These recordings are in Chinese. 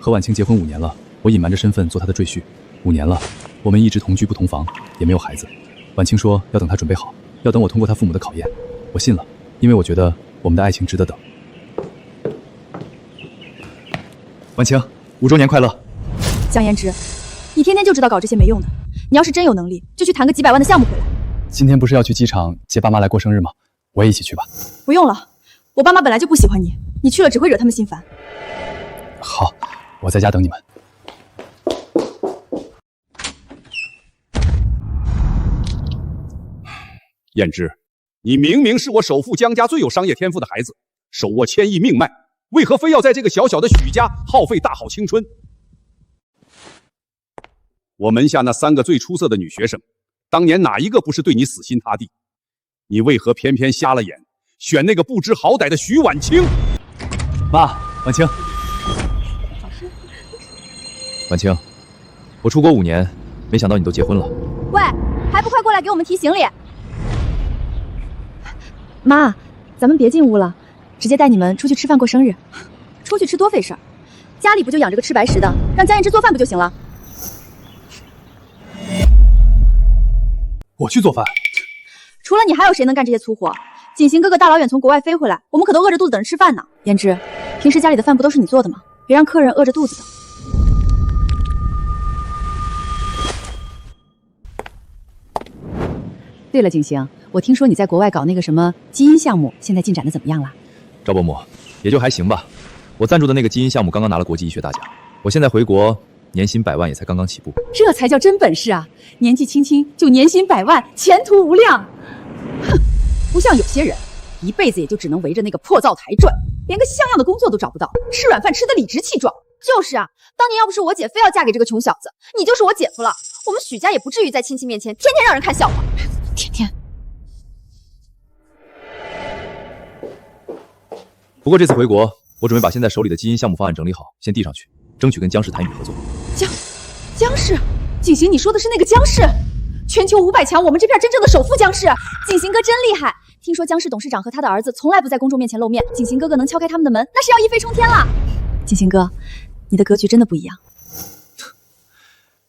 和婉清结婚5年了，我隐瞒着身份做她的赘婿。5年了，我们一直同居不同房，也没有孩子。婉清说要等她准备好，要等我通过她父母的考验。我信了，因为我觉得我们的爱情值得等。婉清，5周年快乐！江言之，你天天就知道搞这些没用的。你要是真有能力，就去谈个几百万的项目回来。今天不是要去机场接爸妈来过生日吗？我也一起去吧。不用了，我爸妈本来就不喜欢你，你去了只会惹他们心烦。好，我在家等你们。燕之，你明明是我首富江家最有商业天赋的孩子，手握1000亿命脉，为何非要在这个小小的许家耗费大好青春？我门下那3个最出色的女学生，当年哪一个不是对你死心塌地？你为何偏偏瞎了眼，选那个不知好歹的许婉清？妈，婉清，婉清，我出国5年，没想到你都结婚了。喂，还不快过来给我们提行李？妈，咱们别进屋了，直接带你们出去吃饭过生日。出去吃多费事儿，家里不就养着个吃白食的，让江燕之做饭不就行了？我去做饭。除了你，还有谁能干这些粗活？锦行哥哥大老远从国外飞回来，我们可都饿着肚子等着吃饭呢。言之，平时家里的饭不都是你做的吗？别让客人饿着肚子的。对了，景行，我听说你在国外搞那个什么基因项目，现在进展的怎么样了？赵伯母，也就还行吧。我赞助的那个基因项目刚刚拿了国际医学大奖，我现在回国，年薪100万也才刚刚起步。这才叫真本事啊！年纪轻轻就年薪100万，前途无量。哼，不像有些人，一辈子也就只能围着那个破灶台转，连个像样的工作都找不到，吃软饭吃得理直气壮。就是啊，当年要不是我姐非要嫁给这个穷小子，你就是我姐夫了，我们许家也不至于在亲戚面前天天让人看笑话。天天。不过这次回国，我准备把现在手里的基因项目方案整理好，先递上去，争取跟江氏谈一笔合作。江氏，景行，你说的是那个江氏？全球500强，我们这片真正的首富江氏。景行哥真厉害，听说江氏董事长和他的儿子从来不在公众面前露面，景行哥哥能敲开他们的门，那是要一飞冲天了。景行哥，你的格局真的不一样。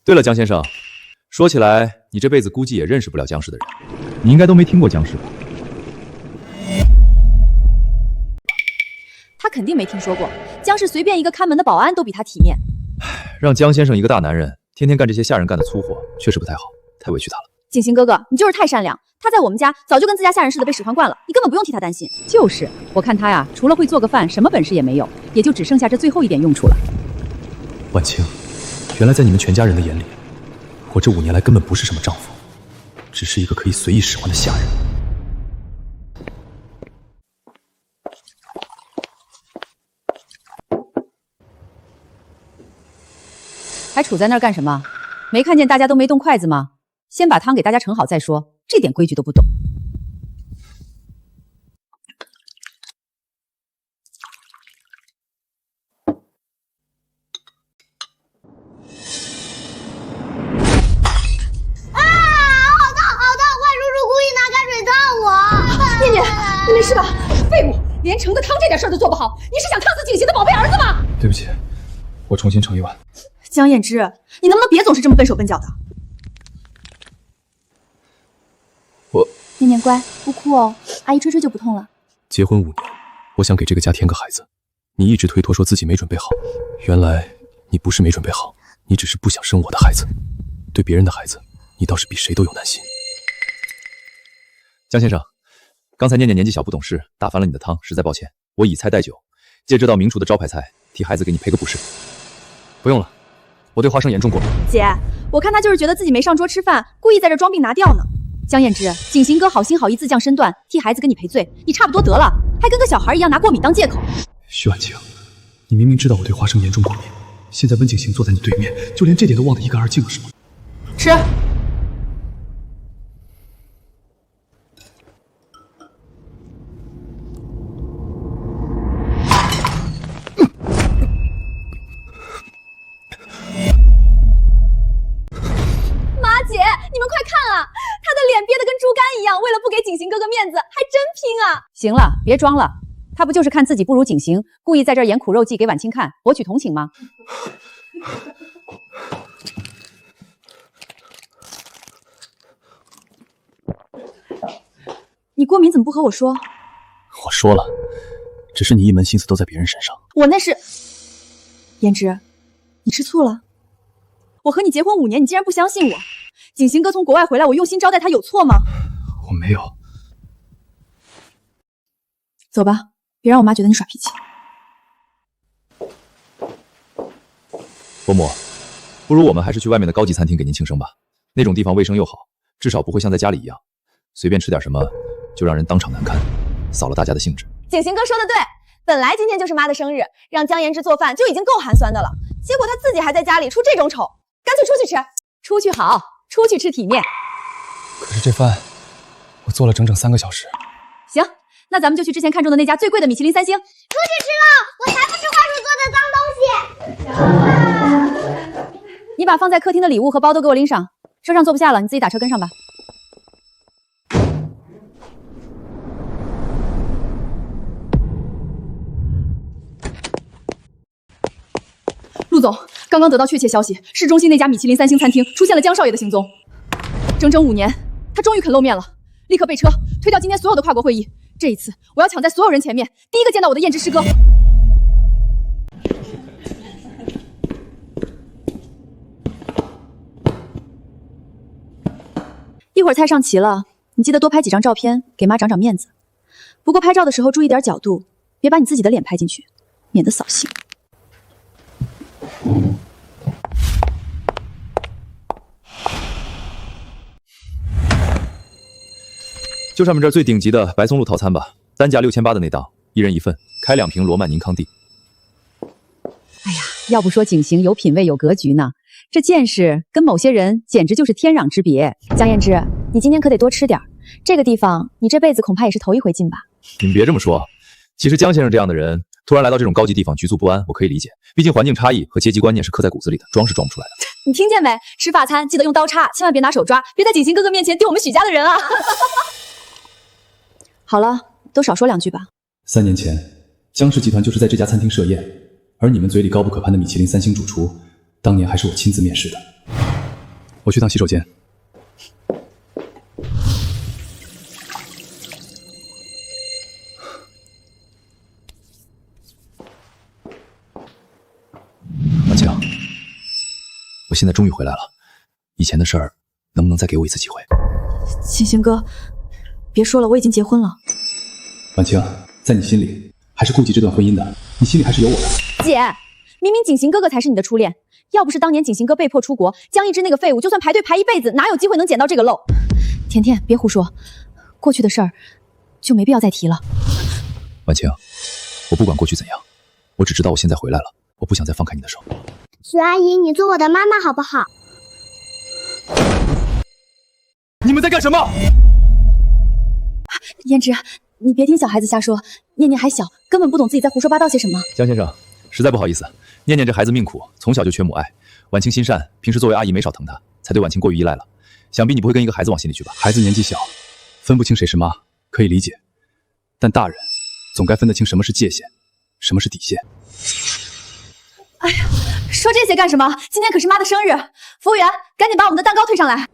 对了，江先生，说起来，你这辈子估计也认识不了江氏的人，你应该都没听过江氏吧？他肯定没听说过，江氏随便一个看门的保安都比他体面。让江先生一个大男人天天干这些下人干的粗活，确实不太好，太委屈他了。景行哥哥，你就是太善良，他在我们家早就跟自家下人似的被使唤惯了，你根本不用替他担心。就是，我看他呀，除了会做个饭，什么本事也没有，也就只剩下这最后一点用处了。婉清，原来在你们全家人的眼里，我这5年来根本不是什么丈夫，只是一个可以随意使唤的下人。还杵在那儿干什么？没看见大家都没动筷子吗？先把汤给大家盛好再说，这点规矩都不懂。你没事吧？废物，连盛个汤这点事儿都做不好，你是想烫死景行的宝贝儿子吗？对不起，我重新盛一碗。江燕之，你能不能别总是这么笨手笨脚的？念念乖，不哭哦，阿姨吹吹就不痛了。结婚5年，我想给这个家添个孩子，你一直推脱说自己没准备好，原来你不是没准备好，你只是不想生我的孩子。对别人的孩子，你倒是比谁都有耐心。江先生，刚才念念年纪小不懂事，打翻了你的汤，实在抱歉，我以菜代酒，借这道名厨的招牌菜，替孩子给你赔个不是。不用了，我对花生严重过敏。姐，我看他就是觉得自己没上桌吃饭，故意在这装病拿掉呢。江燕之，景行哥好心好意自降身段，替孩子跟你赔罪，你差不多得了，还跟个小孩一样拿过敏当借口。徐婉清，你明明知道我对花生严重过敏，现在温景行坐在你对面，就连这点都忘得一干二净了是吗？吃。你们快看啊，他的脸憋得跟猪肝一样，为了不给景行哥哥面子，还真拼啊！行了，别装了，他不就是看自己不如景行，故意在这儿演苦肉计给婉清看，博取同情吗？你过敏怎么不和我说？我说了，只是你一门心思都在别人身上。我那是……胭脂，你吃醋了？我和你结婚5年，你竟然不相信我？景行哥从国外回来，我用心招待他有错吗？我没有。走吧，别让我妈觉得你耍脾气。伯母，不如我们还是去外面的高级餐厅给您庆生吧。那种地方卫生又好，至少不会像在家里一样，随便吃点什么就让人当场难堪，扫了大家的兴致。景行哥说的对，本来今天就是妈的生日，让江言之做饭就已经够寒酸的了，结果他自己还在家里出这种丑，干脆出去吃。出去好，出去吃体面。可是这饭我做了整整3个小时。行，那咱们就去之前看中的那家最贵的米其林3星。出去吃了，我才不吃花厨做的脏东西。你把放在客厅的礼物和包都给我拎上，车上坐不下了，你自己打车跟上吧。陆总，刚刚得到确切消息，市中心那家米其林3星餐厅出现了江少爷的行踪。整整5年，他终于肯露面了，立刻备车，推掉今天所有的跨国会议。这一次，我要抢在所有人前面，第一个见到我的胭脂师哥。一会儿菜上齐了，你记得多拍几张照片，给妈长长面子。不过拍照的时候注意点角度，别把你自己的脸拍进去，免得扫兴。就上面这最顶级的白松露套餐吧，单价6800的那档，1人1份，开2瓶罗曼宁康帝。哎呀，要不说景行有品位有格局呢，这见识跟某些人简直就是天壤之别。江胭脂，你今天可得多吃点儿，这个地方你这辈子恐怕也是头一回进吧？您别这么说，其实江先生这样的人突然来到这种高级地方，局促不安，我可以理解。毕竟环境差异和阶级观念是刻在骨子里的，装是装不出来的。你听见没？吃法餐记得用刀叉，千万别拿手抓，别在景行哥哥面前丢我们许家的人啊！好了，都少说2句吧。3年前，江氏集团就是在这家餐厅设宴，而你们嘴里高不可攀的米其林3星主厨，当年还是我亲自面试的。我去趟洗手间。婉清，我现在终于回来了，以前的事儿能不能再给我一次机会？景行哥，别说了，我已经结婚了。婉清，在你心里还是顾及这段婚姻的，你心里还是有我的。姐，明明景行哥哥才是你的初恋，要不是当年景行哥被迫出国，江一之那个废物就算排队排一辈子，哪有机会能捡到这个漏？甜甜，别胡说，过去的事儿就没必要再提了。婉清，我不管过去怎样，我只知道我现在回来了，我不想再放开你的手。许阿姨，你做我的妈妈好不好？你们在干什么？胭脂，你别听小孩子瞎说，念念还小，根本不懂自己在胡说八道些什么。江先生，实在不好意思，念念这孩子命苦，从小就缺母爱。婉清心善，平时作为阿姨没少疼她，才对婉清过于依赖了。想必你不会跟一个孩子往心里去吧？孩子年纪小，分不清谁是妈，可以理解。但大人总该分得清什么是界限，什么是底线。哎呀，说这些干什么？今天可是妈的生日，服务员，赶紧把我们的蛋糕推上来。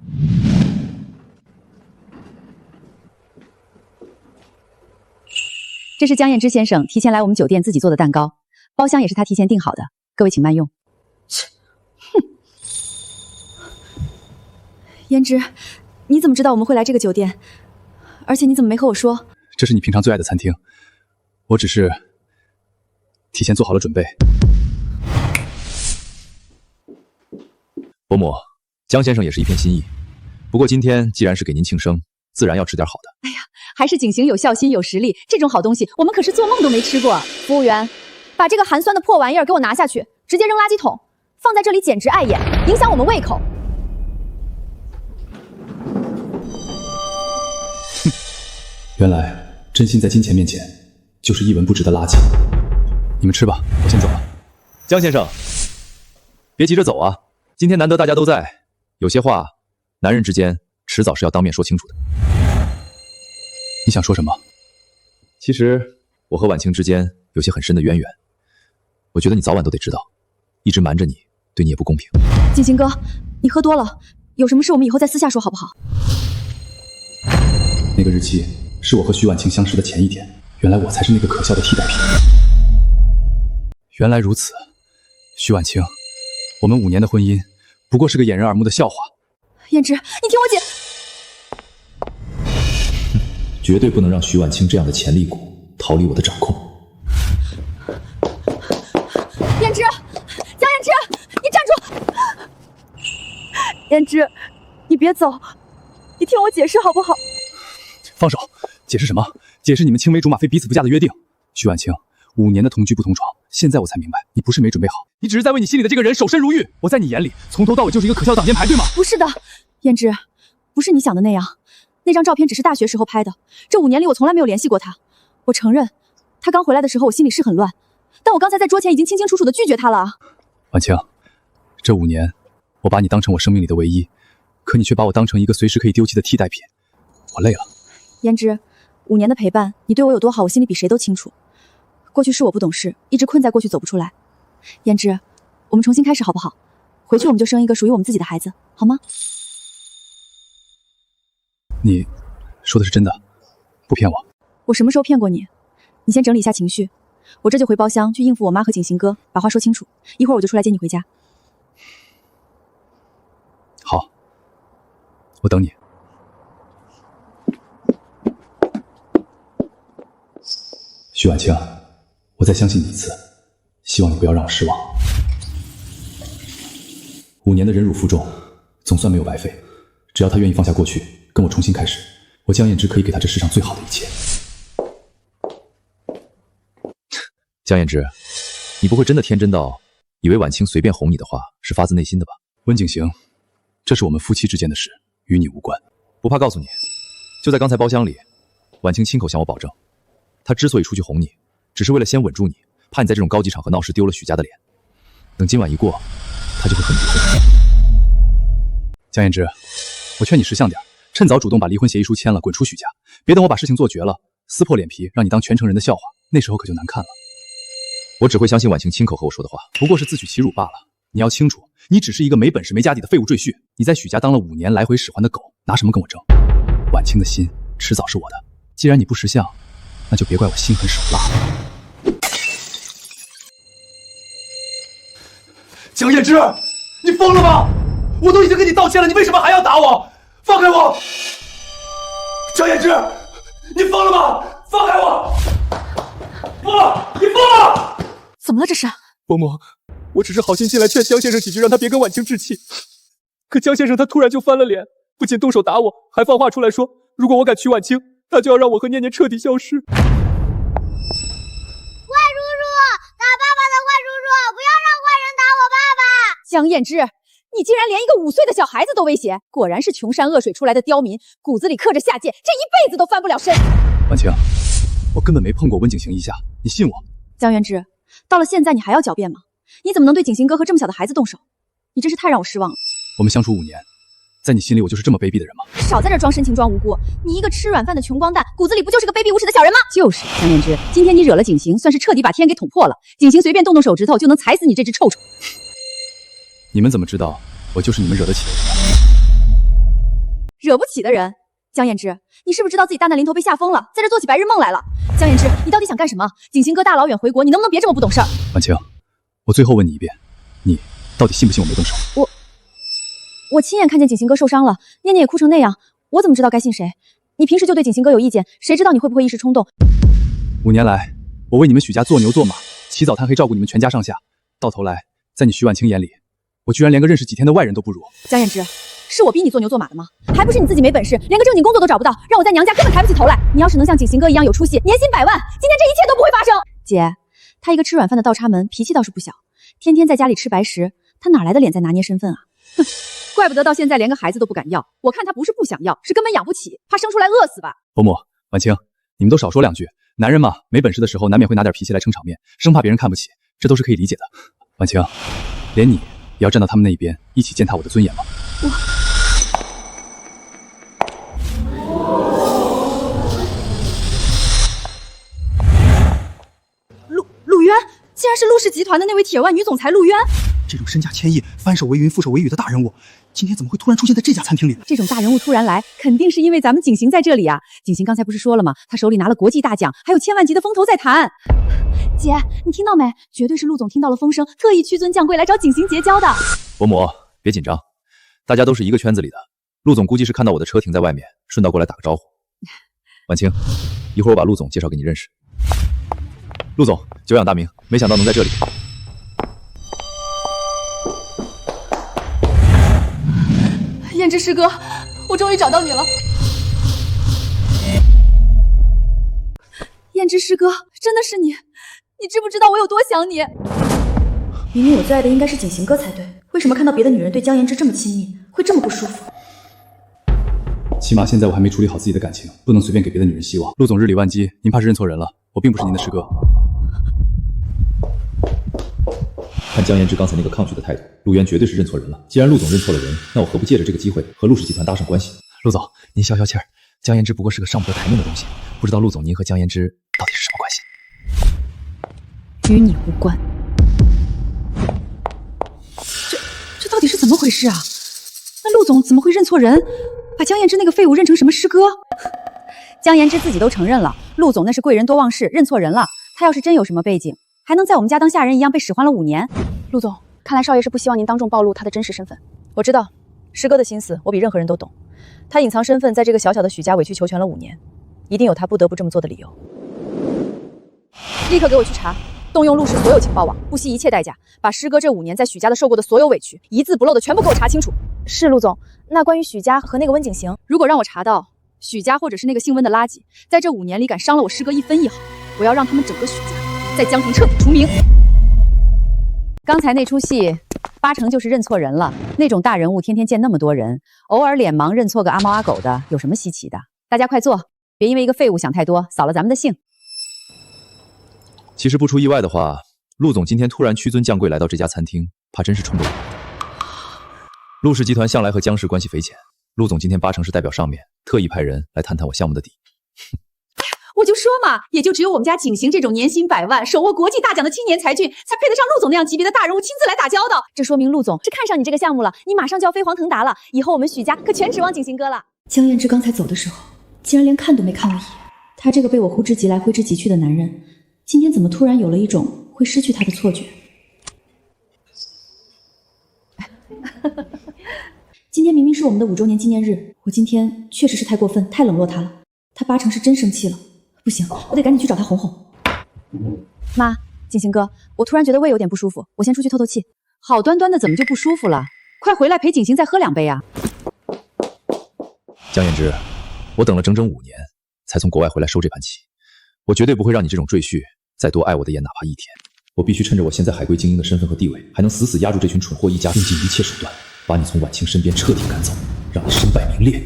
这是江燕之先生提前来我们酒店自己做的蛋糕，包厢也是他提前订好的，各位请慢用。哼，胭脂，你怎么知道我们会来这个酒店？而且你怎么没和我说？这是你平常最爱的餐厅，我只是提前做好了准备。伯母，江先生也是一片心意，不过今天既然是给您庆生，自然要吃点好的。哎呀，还是景行有孝心有实力，这种好东西我们可是做梦都没吃过。服务员，把这个寒酸的破玩意儿给我拿下去，直接扔垃圾桶，放在这里简直碍眼，影响我们胃口。原来真心在金钱面前就是一文不值的垃圾。你们吃吧，我先走了。江先生，别急着走啊，今天难得大家都在，有些话男人之间迟早是要当面说清楚的。你想说什么？其实我和婉清之间有些很深的渊源，我觉得你早晚都得知道，一直瞒着你，对你也不公平。景行哥，你喝多了，有什么事我们以后再私下说好不好？那个日期是我和徐婉清相识的前一天，原来我才是那个可笑的替代品。原来如此，徐婉清，我们5年的婚姻不过是个掩人耳目的笑话。燕之，你听我解。绝对不能让徐婉清这样的潜力股逃离我的掌控。燕之，江燕之，你站住！燕之，你别走，你听我解释好不好？放手！解释什么？解释你们青梅竹马非彼此不嫁的约定。徐婉清，5年的同居不同床，现在我才明白，你不是没准备好，你只是在为你心里的这个人守身如玉。我在你眼里，从头到尾就是一个可笑的挡箭牌，对吗？不是的，燕之，不是你想的那样。那张照片只是大学时候拍的，这5年里我从来没有联系过他。我承认，他刚回来的时候我心里是很乱，但我刚才在桌前已经清清楚楚地拒绝他了啊。婉清，这5年，我把你当成我生命里的唯一，可你却把我当成一个随时可以丢弃的替代品，我累了。燕之，5年的陪伴，你对我有多好，我心里比谁都清楚。过去是我不懂事，一直困在过去走不出来。燕之，我们重新开始好不好？回去我们就生一个属于我们自己的孩子，好吗？你说的是真的，不骗我。我什么时候骗过你？你先整理一下情绪，我这就回包厢去应付我妈和景行哥，把话说清楚。一会儿我就出来接你回家。好，我等你。徐婉清，我再相信你一次，希望你不要让我失望。5年的忍辱负重，总算没有白费。只要他愿意放下过去，跟我重新开始，我江燕之可以给他这世上最好的一切。江燕之，你不会真的天真到以为婉清随便哄你的话是发自内心的吧？温景行，这是我们夫妻之间的事，与你无关。不怕告诉你，就在刚才包厢里，婉清亲口向我保证，她之所以出去哄你，只是为了先稳住你，怕你在这种高级场合闹事丢了许家的脸。等今晚一过，她就会和你离婚。江燕之，我劝你识相点，趁早主动把离婚协议书签了，滚出许家，别等我把事情做绝了，撕破脸皮让你当全城人的笑话，那时候可就难看了。我只会相信婉清亲口和我说的话，不过是自取其辱罢了。你要清楚，你只是一个没本事没家底的废物赘婿，你在许家当了5年来回使唤的狗，拿什么跟我争？婉清的心迟早是我的，既然你不识相，那就别怪我心狠手辣了。江燕之，你疯了吗？我都已经跟你道歉了，你为什么还要打我？放开我！江燕之，你疯了吗？放开我！疯了！你疯了！怎么了这是？伯母，我只是好心进来劝江先生几句，让他别跟婉清置气。可江先生他突然就翻了脸，不仅动手打我，还放话出来说，如果我敢娶婉清，那就要让我和念念彻底消失。坏叔叔，打爸爸的坏叔叔，不要让坏人打我爸爸！江燕之，你竟然连一个5岁的小孩子都威胁，果然是穷山恶水出来的刁民，骨子里刻着下贱，这一辈子都翻不了身。婉清，我根本没碰过温景行一下，你信我？江元之，到了现在你还要狡辩吗？你怎么能对景行哥和这么小的孩子动手？你真是太让我失望了。我们相处5年，在你心里我就是这么卑鄙的人吗？少在这装深情装无辜，你一个吃软饭的穷光蛋，骨子里不就是个卑鄙无耻的小人吗？就是江元之，今天你惹了景行，算是彻底把天给捅破了。景行随便动动手指头就能踩死你这只臭虫。你们怎么知道我就是你们惹得起的人？惹不起的人？江燕之，你是不是知道自己大难临头被吓疯了，在这做起白日梦来了？江燕之，你到底想干什么？景行哥大老远回国，你能不能别这么不懂事儿？婉清，我最后问你一遍，你到底信不信我没动手？我亲眼看见景行哥受伤了，念念也哭成那样，我怎么知道该信谁？你平时就对景行哥有意见，谁知道你会不会一时冲动？5年来，我为你们许家做牛做马，起早贪黑照顾你们全家上下，到头来，在你徐婉清眼里，我居然连个认识几天的外人都不如。江燕之，是我逼你做牛做马的吗？还不是你自己没本事，连个正经工作都找不到，让我在娘家根本抬不起头来。你要是能像景行哥一样有出息，年薪100万，今天这一切都不会发生。姐，他一个吃软饭的倒插门，脾气倒是不小，天天在家里吃白食，他哪来的脸在拿捏身份啊？哼，怪不得到现在连个孩子都不敢要，我看他不是不想要，是根本养不起，怕生出来饿死吧。伯母、婉清，你们都少说2句，男人嘛，没本事的时候难免会拿点脾气来撑场面，生怕别人看不起，这都是可以理解的。婉清，连你也要站到他们那一边，一起践踏我的尊严吗？陆氏集团的那位铁腕女总裁陆渊。这种身价千亿、翻手为云、覆手为雨的大人物，今天怎么会突然出现在这家餐厅里？这种大人物突然来，肯定是因为咱们景行在这里啊。景行刚才不是说了吗？他手里拿了国际大奖，还有千万级的风头在谈。姐，你听到没？绝对是陆总听到了风声，特意屈尊降贵来找景行结交的。伯母，别紧张，大家都是一个圈子里的。陆总估计是看到我的车停在外面，顺道过来打个招呼。婉清，一会儿我把陆总介绍给你认识。陆总，久仰大名，没想到能在这里。胭脂师哥，我终于找到你了。胭脂师哥，真的是你，你知不知道我有多想你？明明我最爱的应该是景行哥才对，为什么看到别的女人对江言之这么亲密，会这么不舒服？起码现在我还没处理好自己的感情，不能随便给别的女人希望。陆总日理万机，您怕是认错人了，我并不是您的师哥。看江言之刚才那个抗拒的态度，陆渊绝对是认错人了。既然陆总认错了人，那我何不借着这个机会和陆氏集团搭上关系？陆总，您消消气儿，江言之不过是个上不得台面的东西，不知道陆总您和江言之到底是什么关系？与你无关。这到底是怎么回事啊？那陆总怎么会认错人，把江言之那个废物认成什么师哥？江言之自己都承认了，陆总那是贵人多忘事，认错人了。他要是真有什么背景，还能在我们家当下人一样被使唤了5年。陆总，看来少爷是不希望您当众暴露他的真实身份。我知道，师哥的心思我比任何人都懂。他隐藏身份，在这个小小的许家委曲求全了5年，一定有他不得不这么做的理由。立刻给我去查，动用陆氏所有情报网，不惜一切代价，把师哥这5年在许家的受过的所有委屈，一字不漏的全部给我查清楚。是陆总，那关于许家和那个温景行，如果让我查到许家或者是那个姓温的垃圾，在这5年里敢伤了我师哥1分1毫，我要让他们整个许家在江城彻底除名。刚才那出戏8成就是认错人了。那种大人物天天见那么多人，偶尔脸盲认错个阿猫阿狗的，有什么稀奇的？大家快坐，别因为一个废物想太多，扫了咱们的兴。其实不出意外的话，陆总今天突然屈尊降贵来到这家餐厅，怕真是冲动了。陆氏集团向来和江氏关系匪浅，陆总今天8成是代表上面特意派人来探探我项目的底。我就说嘛，也就只有我们家景行这种年薪100万、手握国际大奖的青年才俊，才配得上陆总那样级别的大人物亲自来打交道。这说明陆总是看上你这个项目了，你马上就要飞黄腾达了，以后我们许家可全指望景行哥了。江言之刚才走的时候，竟然连看都没看我一眼。他这个被我呼之即来挥之即去的男人，今天怎么突然有了一种会失去他的错觉？今天明明是我们的5周年纪念日，我今天确实是太过分，太冷落他了。他8成是真生气了。不行，我得赶紧去找他哄哄。妈，景行哥，我突然觉得胃有点不舒服，我先出去透透气。好端端的怎么就不舒服了？快回来陪景行再喝2杯啊！江言之，我等了整整5年，才从国外回来收这盘棋。我绝对不会让你这种赘婿再多碍我的眼哪怕1天。我必须趁着我现在海归精英的身份和地位，还能死死压住这群蠢货一家，用尽一切手段把你从婉清身边彻底赶走，让你身败名裂。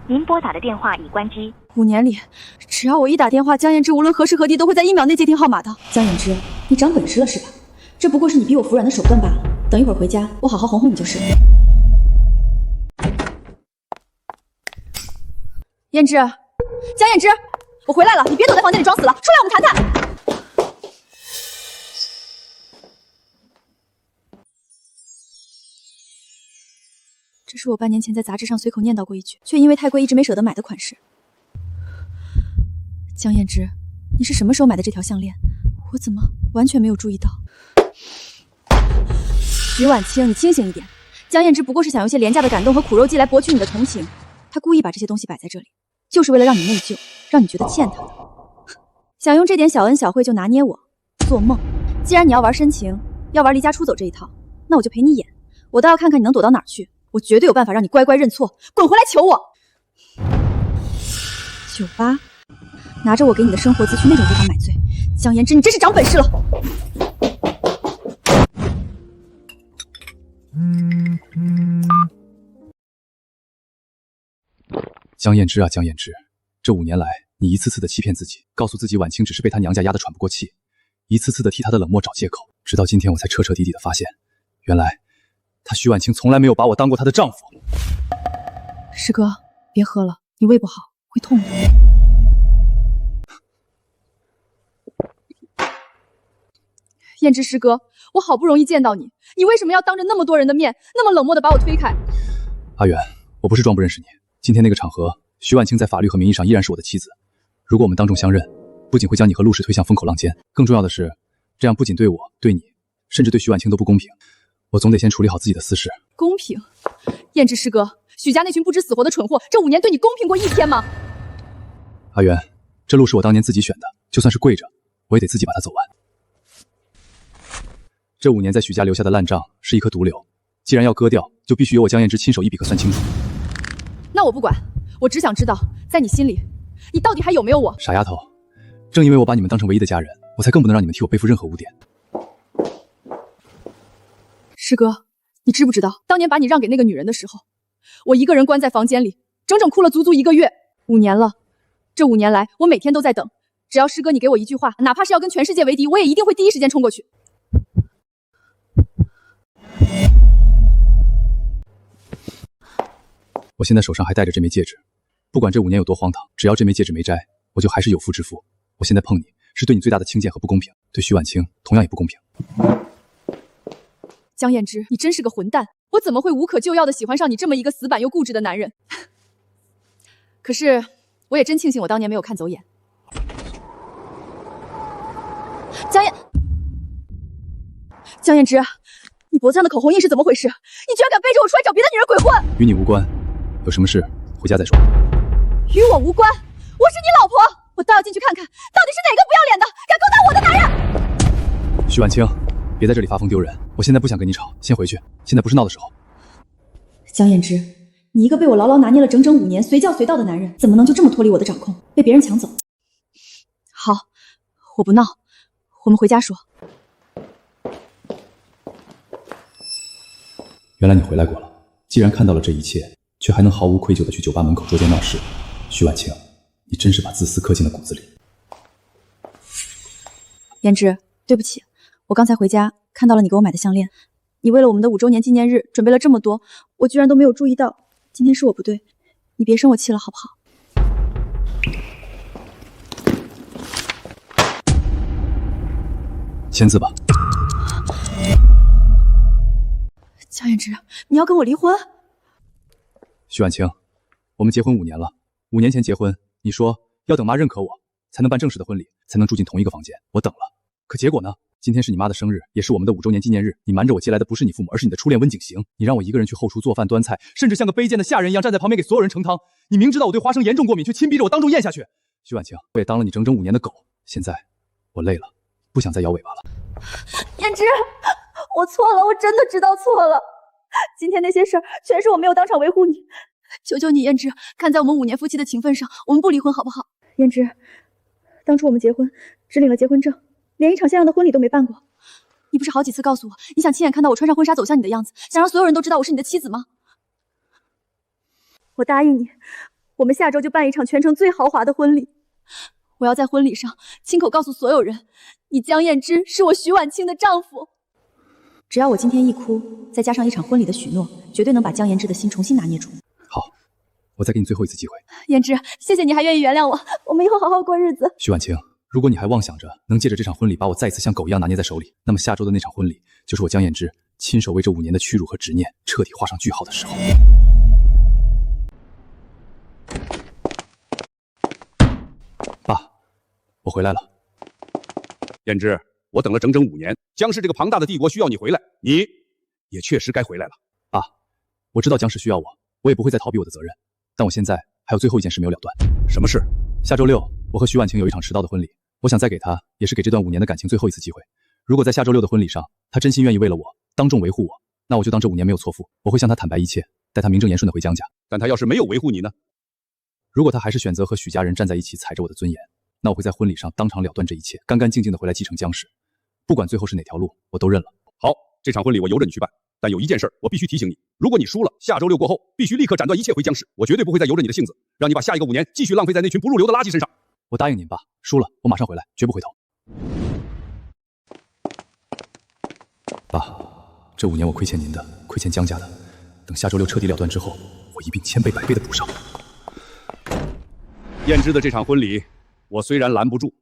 您拨打的电话已关机。5年里，只要我一打电话，江言之无论何时何地都会在1秒内接听号码的。江言之，你长本事了是吧？这不过是你逼我服软的手段罢了。等一会儿回家，我好好哄哄你就是了。胭脂，江胭脂，我回来了，你别躲在房间里装死了，出来我们谈谈。这是我半年前在杂志上随口念叨过一句，却因为太贵一直没舍得买的款式。江胭脂，你是什么时候买的这条项链？我怎么完全没有注意到？徐婉清，你清醒一点。江胭脂不过是想用些廉价的感动和苦肉计来博取你的同情，她故意把这些东西摆在这里，就是为了让你内疚，让你觉得欠她的。想用这点小恩小惠就拿捏我，做梦！既然你要玩深情，要玩离家出走这一套，那我就陪你演，我倒要看看你能躲到哪儿去。我绝对有办法让你乖乖认错，滚回来求我。酒吧，拿着我给你的生活资去那种地方买醉，江胭脂，你真是长本事了。江胭脂啊，江胭脂，这5年来，你一次次的欺骗自己，告诉自己婉清只是被她娘家压得喘不过气，一次次的替她的冷漠找借口，直到今天我才彻彻底底的发现，原来她徐婉清从来没有把我当过她的丈夫。师哥，别喝了，你胃不好，会痛的。燕之师哥，我好不容易见到你，你为什么要当着那么多人的面，那么冷漠的把我推开？阿远，我不是装不认识你。今天那个场合，徐婉清在法律和名义上依然是我的妻子。如果我们当众相认，不仅会将你和陆氏推向风口浪尖，更重要的是，这样不仅对我、对你，甚至对徐婉清都不公平。我总得先处理好自己的私事。公平？燕之师哥，许家那群不知死活的蠢货，这5年对你公平过一天吗？阿远，这路是我当年自己选的，就算是跪着，我也得自己把它走完。这5年在许家留下的烂账是一颗毒瘤，既然要割掉，就必须由我江燕之亲手一笔可算清楚。那我不管，我只想知道，在你心里，你到底还有没有我？傻丫头，正因为我把你们当成唯一的家人，我才更不能让你们替我背负任何污点。师哥，你知不知道，当年把你让给那个女人的时候，我一个人关在房间里，整整哭了足足1个月。5年了，这5年来，我每天都在等，只要师哥你给我一句话，哪怕是要跟全世界为敌，我也一定会第一时间冲过去。我现在手上还戴着这枚戒指，不管这5年有多荒唐，只要这枚戒指没摘，我就还是有妇之夫。我现在碰你，是对你最大的轻贱和不公平，对徐婉清同样也不公平。江燕之，你真是个混蛋！我怎么会无可救药的喜欢上你这么一个死板又固执的男人？可是，我也真庆幸我当年没有看走眼。江燕之，你脖子上的口红印是怎么回事？你居然敢背着我出来找别的女人鬼混！与你无关，有什么事回家再说。与我无关，我是你老婆，我倒要进去看看，到底是哪个不要脸的敢勾搭我的男人！徐婉清，别在这里发疯丢人，我现在不想跟你吵，先回去，现在不是闹的时候。江燕之，你一个被我牢牢拿捏了整整5年、随叫随到的男人，怎么能就这么脱离我的掌控，被别人抢走？好，我不闹，我们回家说。原来你回来过了，既然看到了这一切，却还能毫无愧疚地去酒吧门口捉奸闹事，徐婉清，你真是把自私刻进了骨子里。燕之，对不起，我刚才回家看到了你给我买的项链，你为了我们的5周年纪念日准备了这么多，我居然都没有注意到，今天是我不对，你别生我气了好不好？签字吧。江燕之，你要跟我离婚？徐婉清，我们结婚5年了，5年前结婚，你说要等妈认可我，才能办正式的婚礼，才能住进同一个房间。我等了，可结果呢？今天是你妈的生日，也是我们的5周年纪念日。你瞒着我接来的不是你父母，而是你的初恋温景行。你让我一个人去后厨做饭端菜，甚至像个卑贱的下人一样站在旁边给所有人盛汤。你明知道我对花生严重过敏，却亲逼着我当众咽下去。徐婉清，我也当了你整整5年的狗，现在我累了，不想再摇尾巴了。燕之，我错了，我真的知道错了。今天那些事儿全是我没有当场维护你，求求你，燕之，看在我们5年夫妻的情分上，我们不离婚好不好？燕之，当初我们结婚只领了结婚证，连一场像样的婚礼都没办过。你不是好几次告诉我，你想亲眼看到我穿上婚纱走向你的样子，想让所有人都知道我是你的妻子吗？我答应你，我们下周就办一场全城最豪华的婚礼。我要在婚礼上亲口告诉所有人，你江燕之是我徐婉清的丈夫。只要我今天一哭，再加上一场婚礼的许诺，绝对能把江延之的心重新拿捏住。好，我再给你最后一次机会。燕之，谢谢你还愿意原谅我，我们以后好好过日子。徐婉清，如果你还妄想着能借着这场婚礼把我再次像狗一样拿捏在手里，那么下周的那场婚礼，就是我江延之亲手为这5年的屈辱和执念彻底画上句号的时候。爸，我回来了。燕之，我等了整整5年，江氏这个庞大的帝国需要你回来，你也确实该回来了。爸，我知道江氏需要我，我也不会再逃避我的责任，但我现在还有最后一件事没有了断。什么事？下周6，我和徐婉清有一场迟到的婚礼，我想再给她，也是给这段5年的感情最后一次机会。如果在下周6的婚礼上，她真心愿意为了我当众维护我，那我就当这5年没有错付，我会向她坦白一切，带她名正言顺的回江家。但她要是没有维护你呢？如果她还是选择和许家人站在一起，踩着我的尊严，那我会在婚礼上当场了断这一切，干干净净的回来继承江氏。不管最后是哪条路，我都认了。好，这场婚礼我由着你去办，但有一件事我必须提醒你，如果你输了，下周6过后必须立刻斩断一切回江氏，我绝对不会再由着你的性子，让你把下一个5年继续浪费在那群不入流的垃圾身上。我答应您，爸，输了我马上回来，绝不回头。爸，这5年我亏欠您的，亏欠江家的，等下周6彻底了断之后，我一并1000倍100倍的补上。燕之的这场婚礼，我虽然拦不住，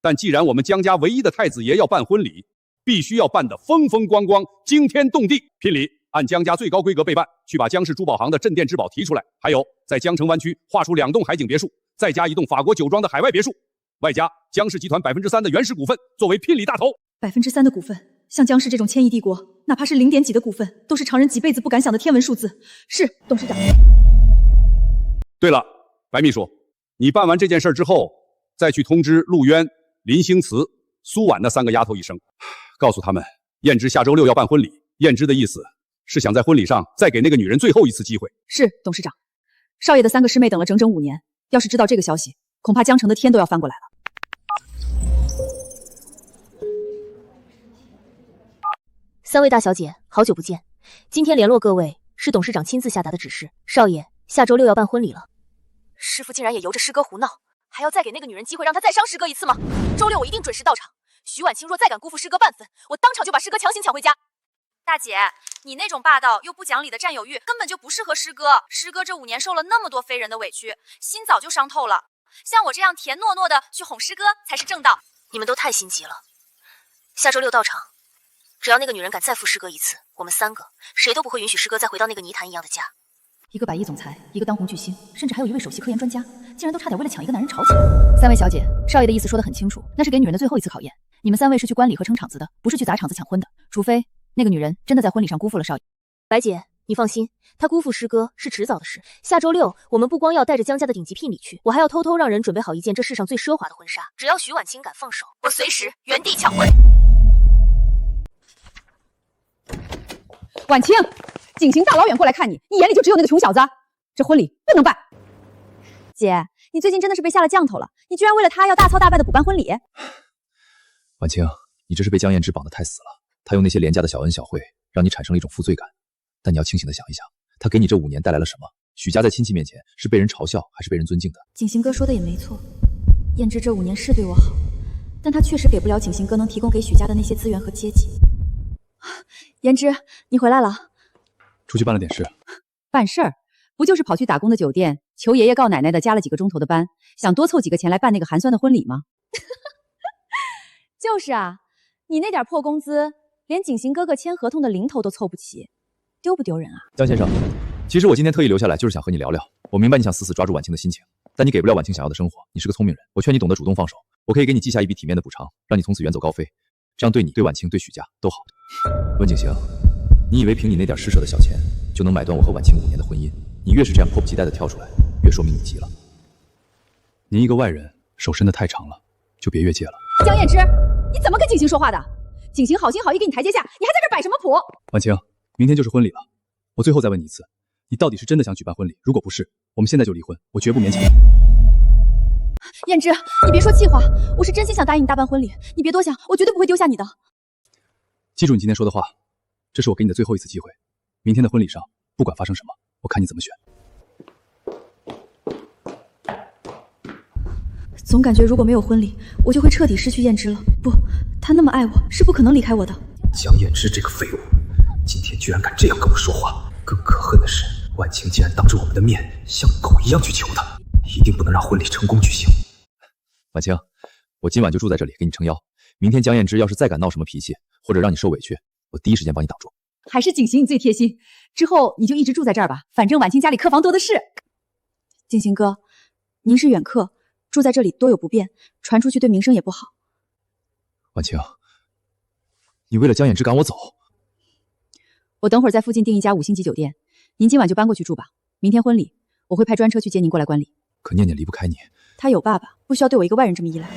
但既然我们江家唯一的太子爷要办婚礼，必须要办得风风光光、惊天动地。聘礼按江家最高规格备办，去把江氏珠宝行的镇店之宝提出来。还有，在江城湾区划出2栋海景别墅，再加1栋法国酒庄的海外别墅，外加江氏集团3%的原始股份作为聘礼大头。3%的股份，像江氏这种千亿帝国，哪怕是0点几的股份，都是常人几辈子不敢想的天文数字。是，董事长。对了，白秘书，你办完这件事之后，再去通知陆渊、林星慈、苏婉那3个丫头一声，告诉他们燕之下周6要办婚礼。燕之的意思是想在婚礼上再给那个女人最后一次机会。是，董事长。少爷的3个师妹等了整整5年，要是知道这个消息，恐怕江城的天都要翻过来了。3位大小姐，好久不见。今天联络各位是董事长亲自下达的指示，少爷下周6要办婚礼了。师傅竟然也由着师哥胡闹，还要再给那个女人机会让她再伤师哥一次吗？周6我一定准时到场。徐婉清若再敢辜负师哥半分，我当场就把师哥强行抢回家。大姐，你那种霸道又不讲理的占有欲根本就不适合师哥。师哥这5年受了那么多非人的委屈，心早就伤透了。像我这样甜糯糯的去哄师哥才是正道。你们都太心急了。下周6到场，只要那个女人敢再负师哥一次，我们3个谁都不会允许师哥再回到那个泥潭一样的家。一个百亿总裁，一个当红巨星，甚至还有一位首席科研专家，竟然都差点为了抢一个男人吵起来。3位小姐，少爷的意思说得很清楚，那是给女人的最后一次考验。你们3位是去观礼和撑场子的，不是去砸场子抢婚的。除非那个女人真的在婚礼上辜负了少爷。白姐，你放心，她辜负师哥是迟早的事。下周6，我们不光要带着江家的顶级聘礼去，我还要偷偷让人准备好一件这世上最奢华的婚纱。只要徐婉清敢放手，我随时原地抢婚。婉清，景行大老远过来看你，你眼里就只有那个穷小子，这婚礼不能办。姐，你最近真的是被下了降头了，你居然为了他要大操大办的补办婚礼。婉清，你这是被江燕之绑得太死了。他用那些廉价的小恩小惠，让你产生了一种负罪感。但你要清醒地想一想，他给你这5年带来了什么？许家在亲戚面前是被人嘲笑，还是被人尊敬的？景行哥说的也没错，燕之这5年是对我好，但他确实给不了景行哥能提供给许家的那些资源和阶级。燕之，你回来了。出去办了点事。办事儿不就是跑去打工的酒店，求爷爷告奶奶的加了几个钟头的班，想多凑几个钱来办那个寒酸的婚礼吗？就是啊，你那点破工资，连景行哥哥签合同的零头都凑不齐，丢不丢人啊？江先生，其实我今天特意留下来就是想和你聊聊。我明白你想死死抓住婉清的心情，但你给不了婉清想要的生活。你是个聪明人，我劝你懂得主动放手。我可以给你记下一笔体面的补偿，让你从此远走高飞，这样对你、对婉清、对许家都好。温景行，你以为凭你那点施舍的小钱就能买断我和婉清5年的婚姻？你越是这样迫不及待地跳出来，越说明你急了。您一个外人，手伸得太长了，就别越界了。江燕之，你怎么跟景行说话的？景行好心好意给你台阶下，你还在这摆什么谱？婉清，明天就是婚礼了，我最后再问你一次，你到底是真的想举办婚礼？如果不是，我们现在就离婚，我绝不勉强。燕之，你别说气话，我是真心想答应你大办婚礼，你别多想，我绝对不会丢下你的。记住你今天说的话，这是我给你的最后一次机会。明天的婚礼上，不管发生什么，我看你怎么选。总感觉如果没有婚礼，我就会彻底失去燕之了。不，他那么爱我，是不可能离开我的。江燕之这个废物，今天居然敢这样跟我说话！更可恨的是，婉清竟然当着我们的面像狗一样去求他，一定不能让婚礼成功举行。婉清，我今晚就住在这里给你撑腰。明天江燕之要是再敢闹什么脾气，或者让你受委屈，我第一时间帮你挡住。还是景行你最贴心，之后你就一直住在这儿吧，反正婉清家里客房多的是。景行哥，您是远客，住在这里多有不便，传出去对名声也不好。婉清，你为了江燕之赶我走？我等会儿在附近订一家5星级酒店，您今晚就搬过去住吧。明天婚礼，我会派专车去接您过来观礼。可念念离不开你，他有爸爸，不需要对我一个外人这么依赖。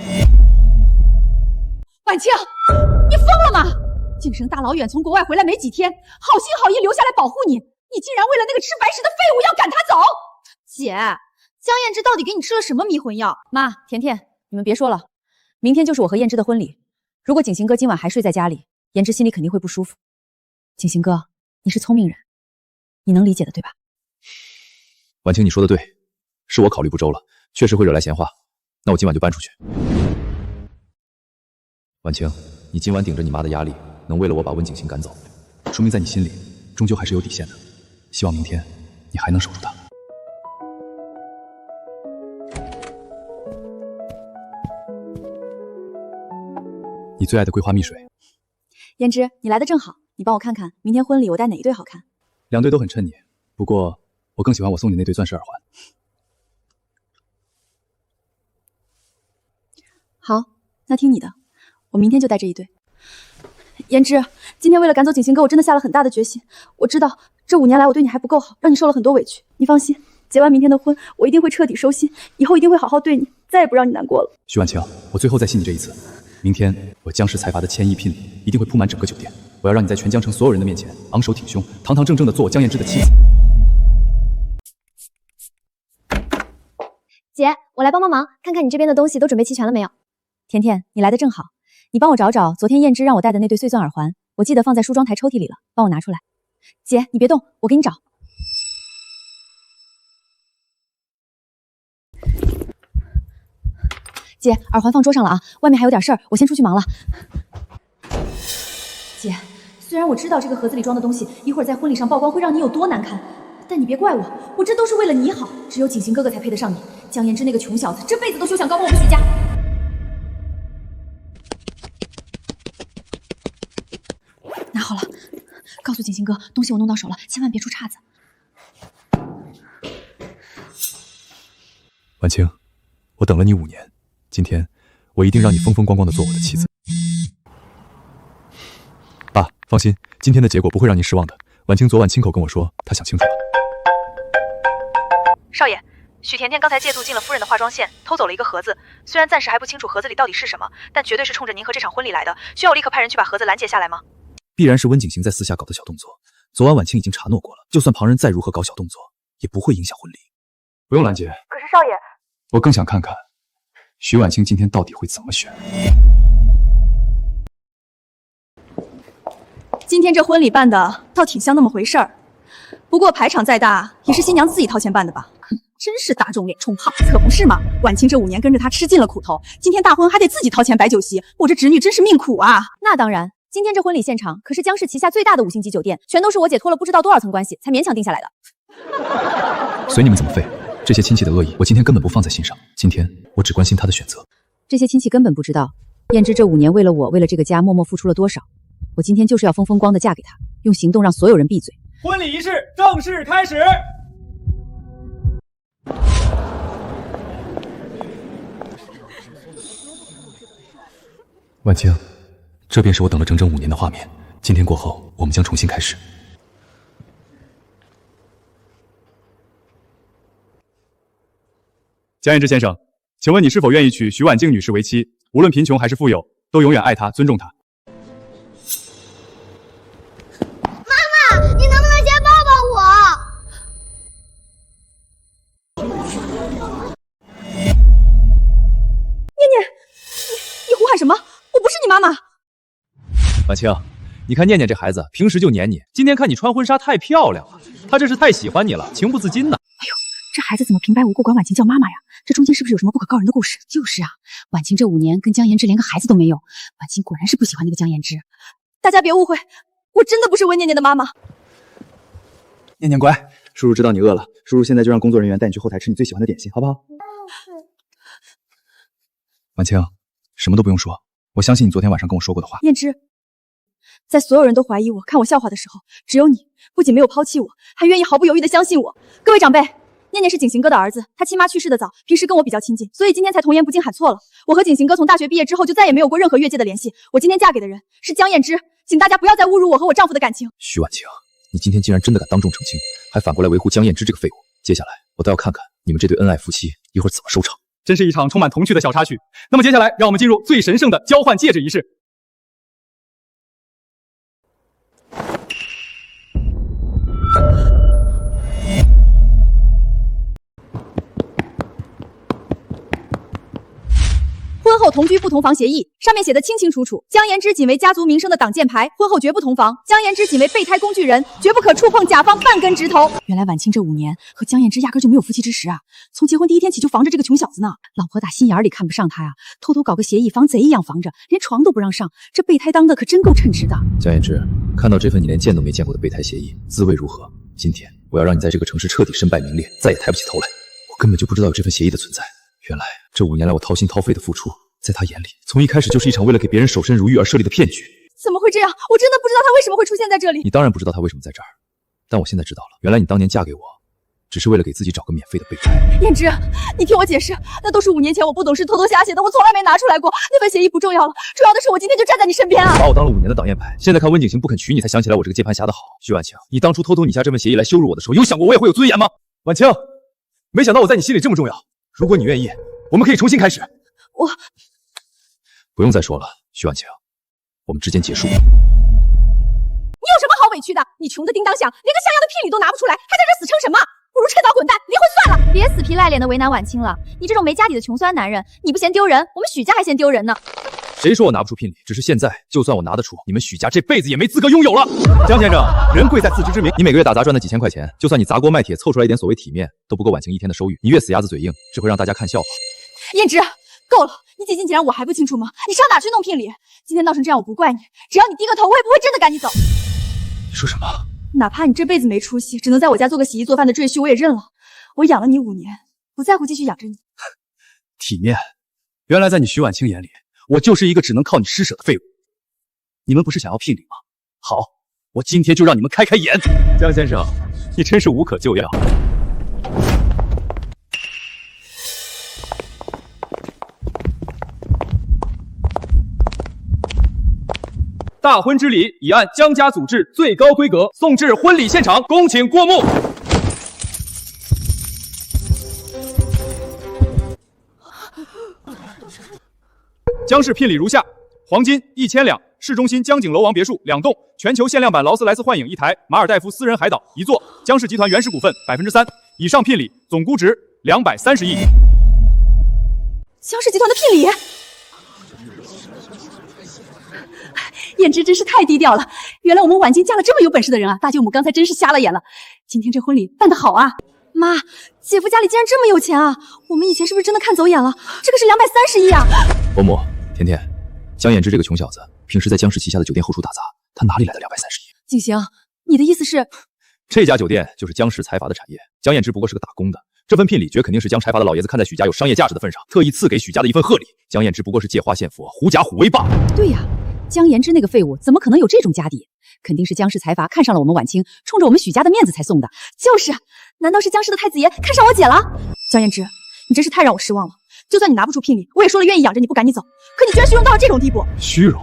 婉清，你疯了吗？景生大老远从国外回来没几天，好心好意留下来保护你，你竟然为了那个吃白食的废物要赶他走！姐，江燕之到底给你吃了什么迷魂药？妈，甜甜，你们别说了，明天就是我和燕之的婚礼。如果景行哥今晚还睡在家里，燕之心里肯定会不舒服。景行哥，你是聪明人，你能理解的，对吧？婉清，你说的对，是我考虑不周了，确实会惹来闲话。那我今晚就搬出去。婉清，你今晚顶着你妈的压力，能为了我把温景行赶走，说明在你心里终究还是有底线的。希望明天你还能守住他。你最爱的桂花蜜水，胭脂，你来的正好，你帮我看看明天婚礼我戴哪一对好看？两对都很衬你，不过我更喜欢我送你那对钻石耳环。好，那听你的，我明天就戴这一对。胭脂，今天为了赶走景行哥，我真的下了很大的决心。我知道这5年来我对你还不够好，让你受了很多委屈。你放心，结完明天的婚，我一定会彻底收心，以后一定会好好对你，再也不让你难过了。徐婉清，我最后再信你这一次。明天我江氏财阀的千亿聘礼一定会铺满整个酒店，我要让你在全江城所有人的面前昂首挺胸，堂堂正正的做我江彥之的妻子。姐，我来帮忙，看看你这边的东西都准备齐全了没有？甜甜，你来的正好，你帮我找找昨天燕之让我戴的那对碎钻耳环，我记得放在梳妆台抽屉里了，帮我拿出来。姐，你别动，我给你找。姐，耳环放桌上了啊，外面还有点事儿，我先出去忙了。姐，虽然我知道这个盒子里装的东西一会儿在婚礼上曝光会让你有多难看，但你别怪我，我这都是为了你好，只有景行哥哥才配得上你。江彥之那个穷小子，这辈子都休想高过我们许家。拿好了，告诉景行哥，东西我弄到手了，千万别出岔子。婉清，我等了你5年，今天我一定让你风风光光的做我的妻子。爸，放心，今天的结果不会让您失望的。婉清昨晚亲口跟我说，她想清楚了。少爷，许甜甜刚才借宿进了夫人的化妆线，偷走了一个盒子。虽然暂时还不清楚盒子里到底是什么，但绝对是冲着您和这场婚礼来的。需要我立刻派人去把盒子拦截下来吗？必然是温景行在私下搞的小动作。昨晚婉清已经查诺过了，就算旁人再如何搞小动作，也不会影响婚礼。不用拦截。可是少爷，我更想看看徐婉清今天到底会怎么选。今天这婚礼办的倒挺像那么回事儿，不过排场再大，也是新娘自己掏钱办的吧？真是打肿脸充胖子，可不是嘛？婉清这5年跟着他吃尽了苦头，今天大婚还得自己掏钱摆酒席，我这侄女真是命苦啊！那当然，今天这婚礼现场可是江氏旗下最大的5星级酒店，全都是我姐托了不知道多少层关系才勉强定下来的。随你们怎么废，这些亲戚的恶意我今天根本不放在心上，今天我只关心他的选择。这些亲戚根本不知道燕之这5年为了我，为了这个家默默付出了多少。我今天就是要风风光的嫁给他，用行动让所有人闭嘴。婚礼仪式正式开始。婉清，这便是我等了整整5年的画面。今天过后，我们将重新开始。江彥之先生，请问你是否愿意娶徐婉静女士为妻？无论贫穷还是富有，都永远爱她、尊重她。妈妈，你能不能先抱抱我？念念，你胡喊什么？我不是你妈妈。婉清，你看念念这孩子平时就黏你，今天看你穿婚纱太漂亮了，他这是太喜欢你了，情不自禁呢。哎呦，这孩子怎么平白无故管婉清叫妈妈呀？这中间是不是有什么不可告人的故事？就是啊，婉清这5年跟江彥之连个孩子都没有，婉清果然是不喜欢那个江彥之。大家别误会，我真的不是温念念的妈妈。念念乖，叔叔知道你饿了，叔叔现在就让工作人员带你去后台吃你最喜欢的点心，好不好？婉清，什么都不用说，我相信你昨天晚上跟我说过的话。燕之，在所有人都怀疑我、看我笑话的时候，只有你不仅没有抛弃我，还愿意毫不犹豫地相信我。各位长辈，念念是景行哥的儿子，他亲妈去世的早，平时跟我比较亲近，所以今天才童言不禁喊错了。我和景行哥从大学毕业之后就再也没有过任何越界的联系。我今天嫁给的人是江彥之，请大家不要再侮辱我和我丈夫的感情。徐婉清，你今天竟然真的敢当众澄清，还反过来维护江彥之这个废物，接下来我倒要看看你们这对恩爱夫妻一会儿怎么收场。真是一场充满童趣的小插曲。那么接下来，让我们进入最神圣的交换戒指仪式。婚后同居不同房协议上面写的清清楚楚，江彥之仅为家族名声的挡箭牌，婚后绝不同房。江彥之仅为备胎工具人，绝不可触碰甲方半根指头。原来婉清这5年和江彥之压根就没有夫妻之实啊！从结婚第1天起就防着这个穷小子呢。老婆打心眼里看不上他呀，偷偷搞个协议，防贼一样防着，连床都不让上。这备胎当的可真够称职的。江彥之，看到这份你连见都没见过的备胎协议，滋味如何？今天我要让你在这个城市彻底身败名裂，再也抬不起头来。我根本就不知道有这份协议的存在。原来这5年来我掏心掏肺的付出，在他眼里，从一开始就是一场为了给别人守身如玉而设立的骗局。怎么会这样？我真的不知道他为什么会出现在这里。你当然不知道他为什么在这儿，但我现在知道了，原来你当年嫁给我，只是为了给自己找个免费的备胎。燕之，你听我解释，那都是5年前我不懂事偷偷瞎写的，我从来没拿出来过。那份协议不重要了，主要的是我今天就站在你身边啊！把我当了5年的挡箭牌，现在看温景行不肯娶你，才想起来我这个接盘侠的好。徐婉清，你当初偷偷拟下这份协议来羞辱我的时候，有想过我也会有尊严吗？婉清，没想到我在你心里这么重要。如果你愿意，我们可以重新开始。我不用再说了，徐婉清，我们之间结束。你有什么好委屈的？你穷的叮当响，连个像样的聘礼都拿不出来，还在这死撑什么？不如趁早滚蛋，离婚算了。别死皮赖脸的为难婉清了，你这种没家底的穷酸男人，你不嫌丢人，我们许家还嫌丢人呢。谁说我拿不出聘礼？只是现在，就算我拿得出，你们许家这辈子也没资格拥有了。江先生，人贵在自知之明。你每个月打杂赚那几千块钱，就算你砸锅卖铁凑出来一点所谓体面，都不够婉清1天的收入。你越死鸭子嘴硬，只会让大家看笑话。燕之，够了！你几斤几两我还不清楚吗？你上哪去弄聘礼？今天闹成这样我不怪你，只要你低个头，我也不会真的赶你走。你说什么？哪怕你这辈子没出息，只能在我家做个洗衣做饭的赘婿，我也认了。我养了你5年，不在乎继续养着你。体面，原来在你徐婉清眼里，我就是一个只能靠你施舍的废物。你们不是想要聘礼吗？好，我今天就让你们开开眼。江先生，你真是无可救药。大婚之礼已按江家组织最高规格送至婚礼现场，恭请过目。江氏聘礼如下：黄金1000两，市中心江景楼王别墅2栋，全球限量版劳斯莱斯幻影1台，马尔代夫私人海岛1座，江氏集团原始股份3%。以上聘礼总估值230亿。江氏集团的聘礼。燕之真是太低调了，原来我们婉清嫁了这么有本事的人啊！大舅母刚才真是瞎了眼了。今天这婚礼办得好啊！妈，姐夫家里竟然这么有钱啊！我们以前是不是真的看走眼了？这个是230亿啊！伯母，甜甜，江衍之这个穷小子，平时在江氏旗下的酒店后厨打杂，他哪里来的230亿？景行，你的意思是？这家酒店就是江氏财阀的产业，江衍之不过是个打工的。这份聘礼绝肯定是江财阀的老爷子看在许家有商业价值的份上，特意赐给许家的一份贺礼。江衍之不过是借花献佛，狐假虎威罢了。对呀。江延之那个废物怎么可能有这种家底？肯定是江氏财阀看上了我们婉清，冲着我们许家的面子才送的。就是，难道是江氏的太子爷看上我姐了？江延之，你真是太让我失望了。就算你拿不出聘礼，我也说了愿意养着你不赶你走，可你居然虚荣到了这种地步。虚荣？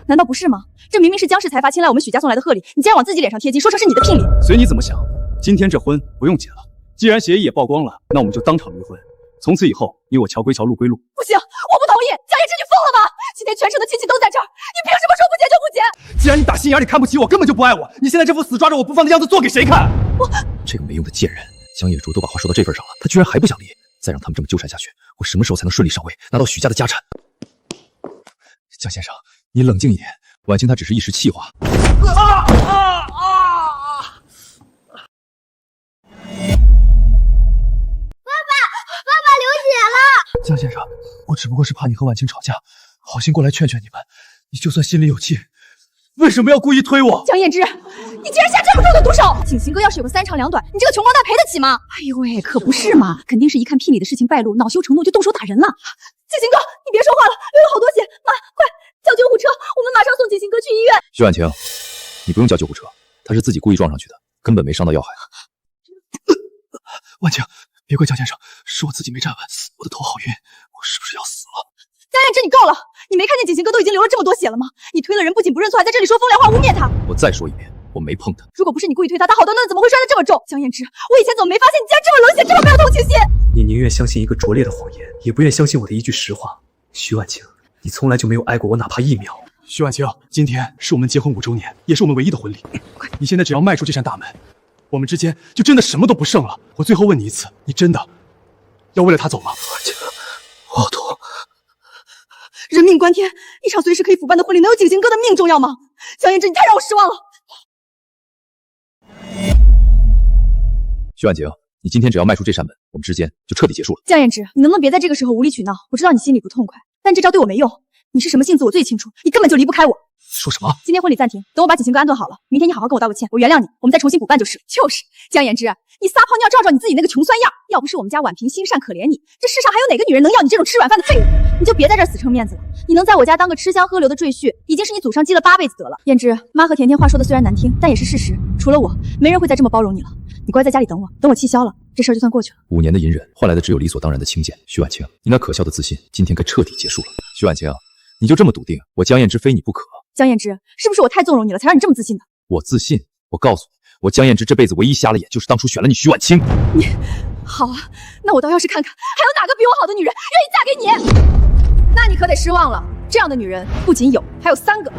难道不是吗？这明明是江氏财阀青睐我们许家送来的贺礼，你竟然往自己脸上贴金，说成是你的聘礼。随你怎么想，今天这婚不用结了。既然协议也曝光了，那我们就当场离婚。从此以后，你我桥归桥，路归路。不行，我不同意！江延之，你疯了吗？今天全城的亲戚都在这儿，你凭什么说不结就不结？既然你打心眼里看不起我，根本就不爱我，你现在这副死抓着我不放的样子做给谁看？这个没用的贱人，江野竹都把话说到这份上了，他居然还不想离。再让他们这么纠缠下去，我什么时候才能顺利上位，拿到许家的家产？江先生，你冷静一点，婉清她只是一时气话。江先生，我只不过是怕你和婉清吵架，好心过来劝劝你们。你就算心里有气，为什么要故意推我？江燕之，你竟然下这么重的毒手！景行哥要是有个3长2短，你这个穷光蛋赔得起吗？哎呦喂，可不是嘛，肯定是一看聘礼的事情败露，恼羞成怒就动手打人了。景行哥，你别说话了，流了好多血，妈，快叫救护车，我们马上送景行哥去医院。徐婉清，你不用叫救护车，他是自己故意撞上去的，根本没伤到要害。婉清，别怪江先生，是我自己没站稳，我的头好晕，我是不是要死了？江燕之，你够了！你没看见景行哥都已经流了这么多血了吗？你推了人不仅不认错，还在这里说风凉话污蔑他。我再说一遍，我没碰他。如果不是你故意推他，他好端端的怎么会摔得这么重？江燕之，我以前怎么没发现你竟然这么冷血，这么没有同情心？你宁愿相信一个拙劣的谎言，也不愿相信我的一句实话。徐婉清，你从来就没有爱过我哪怕1秒。徐婉清，今天是我们结婚5周年，也是我们唯一的婚礼。你现在只要迈出这扇大门，我们之间就真的什么都不剩了。我最后问你一次，你真的要为了他走吗？我好痛。人命关天，一场随时可以腐败的婚礼，能有景行哥的命重要吗？江燕之，你太让我失望了。徐婉晴，你今天只要迈出这扇门，我们之间就彻底结束了。江燕之，你能不能别在这个时候无理取闹？我知道你心里不痛快，但这招对我没用。你是什么性子我最清楚，你根本就离不开我。说什么？今天婚礼暂停，等我把景行哥安顿好了，明天你好好跟我道个歉，我原谅你，我们再重新补办就是了。就是江言之，你撒泡尿照照你自己那个穷酸样，要不是我们家婉萍心善可怜你，这世上还有哪个女人能要你这种吃软饭的废物？你就别在这儿死撑面子了，你能在我家当个吃香喝流的赘婿，已经是你祖上积了8辈子德了。燕之，妈和甜甜话说的虽然难听，但也是事实，除了我，没人会再这么包容你了。你乖在家里等我，等我气消了，这事儿就算过去了。5年的隐忍换来的只有理所当然的轻贱。徐婉清，你那可笑的自信今天该彻底结束了。徐婉清，你就这么笃定我江燕之非你不可？江燕之，是不是我太纵容你了，才让你这么自信的？我自信？我告诉你，我江燕之这辈子唯一瞎了眼，就是当初选了你徐婉清。你好啊，那我倒要是看看还有哪个比我好的女人愿意嫁给你。那你可得失望了，这样的女人不仅有，还有3个。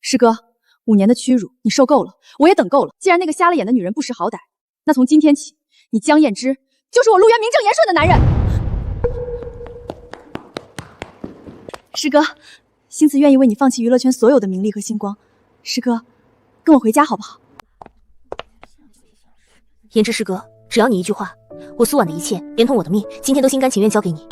师哥，5年的屈辱你受够了，我也等够了。既然那个瞎了眼的女人不识好歹，那从今天起，你江燕之就是我陆渊名正言顺的男人。师哥，星子愿意为你放弃娱乐圈所有的名利和星光。师哥，跟我回家好不好？言之师哥，只要你一句话，我苏婉的一切，连同我的命，今天都心甘情愿交给你。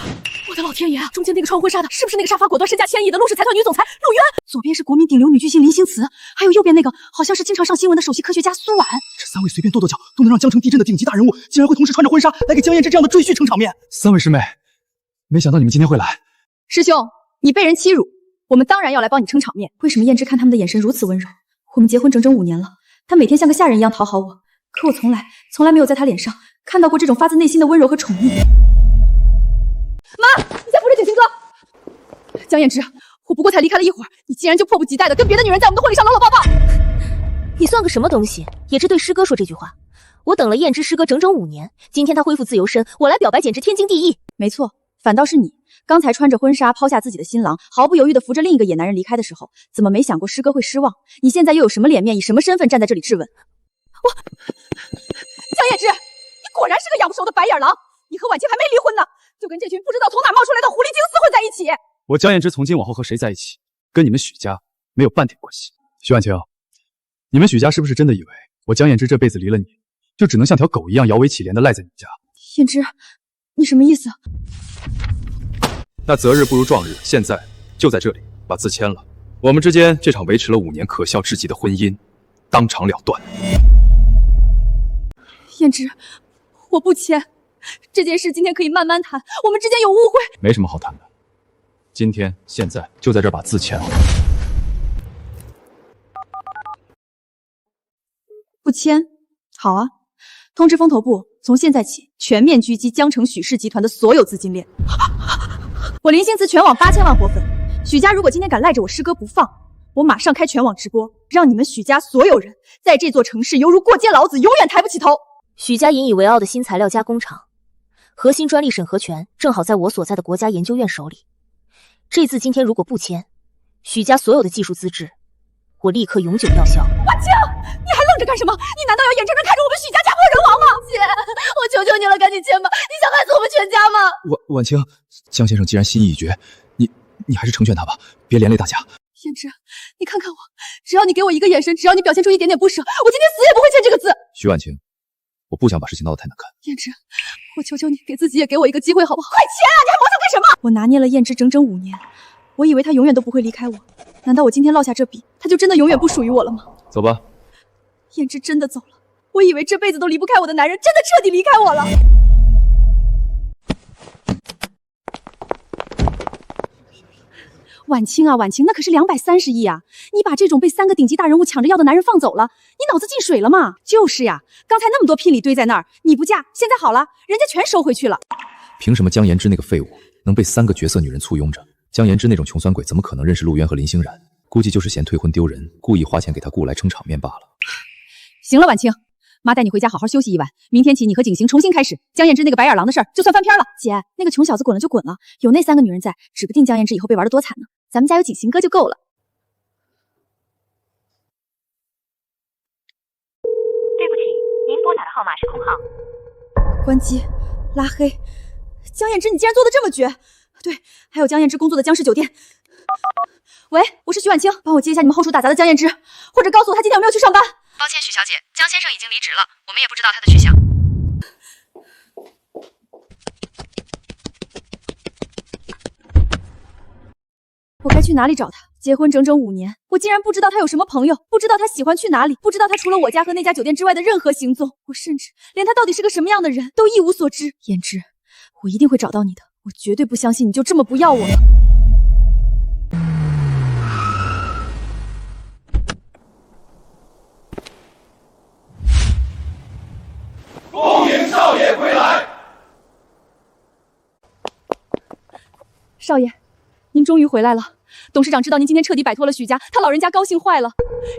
我的老天爷啊！中间那个穿婚纱的，是不是那个杀伐果断、身价1000亿的陆氏财团女总裁陆渊？左边是国民顶流女巨星林星慈，还有右边那个好像是经常上新闻的首席科学家苏婉。这3位随便跺跺脚都能让江城地震的顶级大人物，竟然会同时穿着婚纱来给江燕之这样的赘婿撑场面。3位师妹，没想到你们今天会来。师兄，你被人欺辱，我们当然要来帮你撑场面。为什么燕之看他们的眼神如此温柔？我们结婚整整5年了，他每天像个下人一样讨好我，可我从来没有在他脸上看到过这种发自内心的温柔和宠溺。妈，你在扶着景行哥。江燕之，我不过才离开了一会儿，你竟然就迫不及待的跟别的女人在我们的婚礼上搂搂抱抱。你算个什么东西？也只对师哥说这句话。我等了燕之师哥整整5年，今天他恢复自由身，我来表白简直天经地义。没错，反倒是你刚才穿着婚纱抛下自己的新郎，毫不犹豫地扶着另一个野男人离开的时候，怎么没想过师哥会失望？你现在又有什么脸面，以什么身份站在这里质问我？江燕之，你果然是个养不熟的白眼狼！你和婉清还没离婚呢，就跟这群不知道从哪冒出来的狐狸精厮混在一起。我江燕之从今往后和谁在一起，跟你们许家没有半点关系。徐婉清，你们许家是不是真的以为我江燕之这辈子离了你，就只能像条狗一样摇尾乞怜的赖在你家？燕之，你什么意思？那择日不如撞日，现在就在这里把字签了，我们之间这场维持了5年可笑至极的婚姻当场了断。燕之，我不签，这件事今天可以慢慢谈，我们之间有误会。没什么好谈的，今天现在就在这儿把字签了。不签，好啊。通知风投部，从现在起全面狙击江城许氏集团的所有资金链。我林星慈全网8000万活粉，许家如果今天敢赖着我师哥不放，我马上开全网直播，让你们许家所有人在这座城市犹如过街老子，永远抬不起头。许家引以为傲的新材料加工厂，核心专利审核权正好在我所在的国家研究院手里。这字今天如果不签，许家所有的技术资质，我立刻永久吊销。婉清，你还愣着干什么？你难道要眼睁睁看着我们许家家破人亡吗？姐，我求求你了，赶紧签吧！你想害死我们全家吗？婉清，江先生既然心意已决，你还是成全他吧，别连累大家。燕之，你看看我，只要你给我一个眼神，只要你表现出一点点不舍，我今天死也不会签这个字。徐婉清，我不想把事情闹得太难看。燕之，我求求你，给自己也给我一个机会好不好？快签啊！你还磨蹭干什么？我拿捏了燕之整整5年，我以为他永远都不会离开我，难道我今天落下这笔，他就真的永远不属于我了吗？走吧。燕之真的走了，我以为这辈子都离不开我的男人，真的彻底离开我了。婉清啊，婉清，那可是230亿啊！你把这种被3个顶级大人物抢着要的男人放走了，你脑子进水了吗？就是呀，刚才那么多聘礼堆在那儿，你不嫁，现在好了，人家全收回去了。凭什么江言之那个废物能被3个绝色女人簇拥着？江言之那种穷酸鬼怎么可能认识陆渊和林欣然？估计就是嫌退婚丢人，故意花钱给他雇来撑场面罢了。行了，婉清，妈带你回家好好休息一晚，明天起你和景行重新开始，江燕之那个白眼狼的事儿就算翻篇了。姐，那个穷小子滚了就滚了，有那3个女人在，指不定江燕之以后被玩得多惨呢。咱们家有景行哥就够了。对不起，您拨打的号码是空号。关机，拉黑。江燕之，你竟然做的这么绝！对，还有江燕之工作的江氏酒店，喂，我是徐婉清，帮我接一下你们后厨打杂的江燕之，或者告诉我她今天有没有去上班。抱歉，许小姐，江先生已经离职了，我们也不知道他的去向。我该去哪里找他？结婚整整5年，我竟然不知道他有什么朋友，不知道他喜欢去哪里，不知道他除了我家和那家酒店之外的任何行踪。我甚至连他到底是个什么样的人都一无所知。燕之，我一定会找到你的，我绝对不相信你就这么不要我了。恭迎少爷归来！少爷，您终于回来了。董事长知道您今天彻底摆脱了许家，他老人家高兴坏了。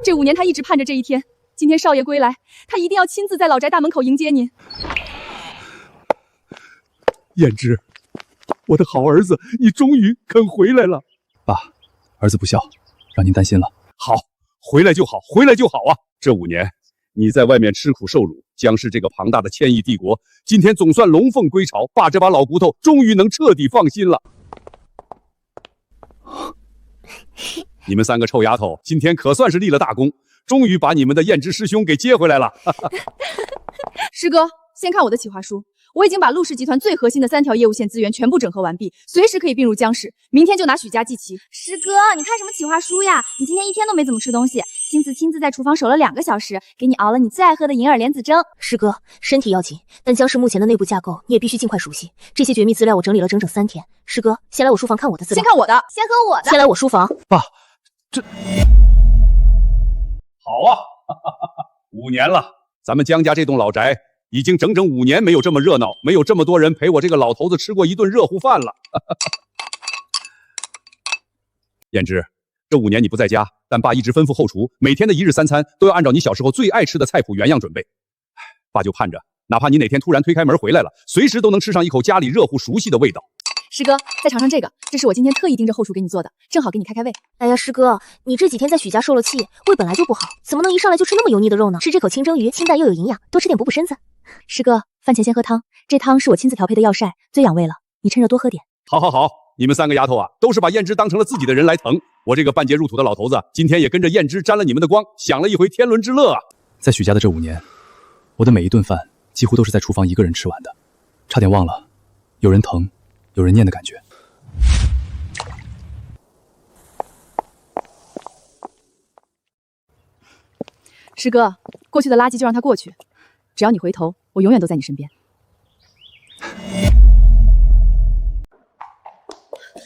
这5年他一直盼着这一天，今天少爷归来，他一定要亲自在老宅大门口迎接您。燕之，我的好儿子，你终于肯回来了。爸，儿子不孝，让您担心了。好，回来就好，回来就好啊！这5年，你在外面吃苦受辱，江氏这个庞大的千亿帝国，今天总算龙凤归巢，爸这把老骨头终于能彻底放心了。你们3个臭丫头，今天可算是立了大功，终于把你们的燕之师兄给接回来了。师哥，先看我的企划书，我已经把陆氏集团最核心的3条业务线资源全部整合完毕，随时可以并入江氏。明天就拿许家祭旗。师哥，你看什么企划书呀？你今天一天都没怎么吃东西，亲自在厨房守了2个小时，给你熬了你最爱喝的银耳莲子蒸。师哥，身体要紧，但江氏目前的内部架构你也必须尽快熟悉。这些绝密资料我整理了整整3天。师哥，先来我书房看我的资料。先看我的，先喝我的。先来我书房。爸，好啊，5年了，咱们江家这栋老宅已经整整5年没有这么热闹，没有这么多人陪我这个老头子吃过一顿热乎饭了。燕之，这5年你不在家，但爸一直吩咐后厨，每天的1日3餐都要按照你小时候最爱吃的菜谱原样准备。爸就盼着，哪怕你哪天突然推开门回来了，随时都能吃上一口家里热乎熟悉的味道。师哥，再尝尝这个，这是我今天特意盯着后厨给你做的，正好给你开开胃。哎呀，师哥，你这几天在许家受了气，胃本来就不好，怎么能一上来就吃那么油腻的肉呢？吃这口清蒸鱼，清淡又有营养，多吃点补补身子。师哥，饭前先喝汤，这汤是我亲自调配的药膳，最养胃了，你趁热多喝点。好，好，好，你们3个丫头啊，都是把燕之当成了自己的人来疼。我这个半截入土的老头子，今天也跟着燕之沾了你们的光，享了一回天伦之乐啊！在许家的这5年，我的每一顿饭几乎都是在厨房一个人吃完的，差点忘了有人疼，有人念的感觉。师哥，过去的垃圾就让它过去，只要你回头，我永远都在你身边。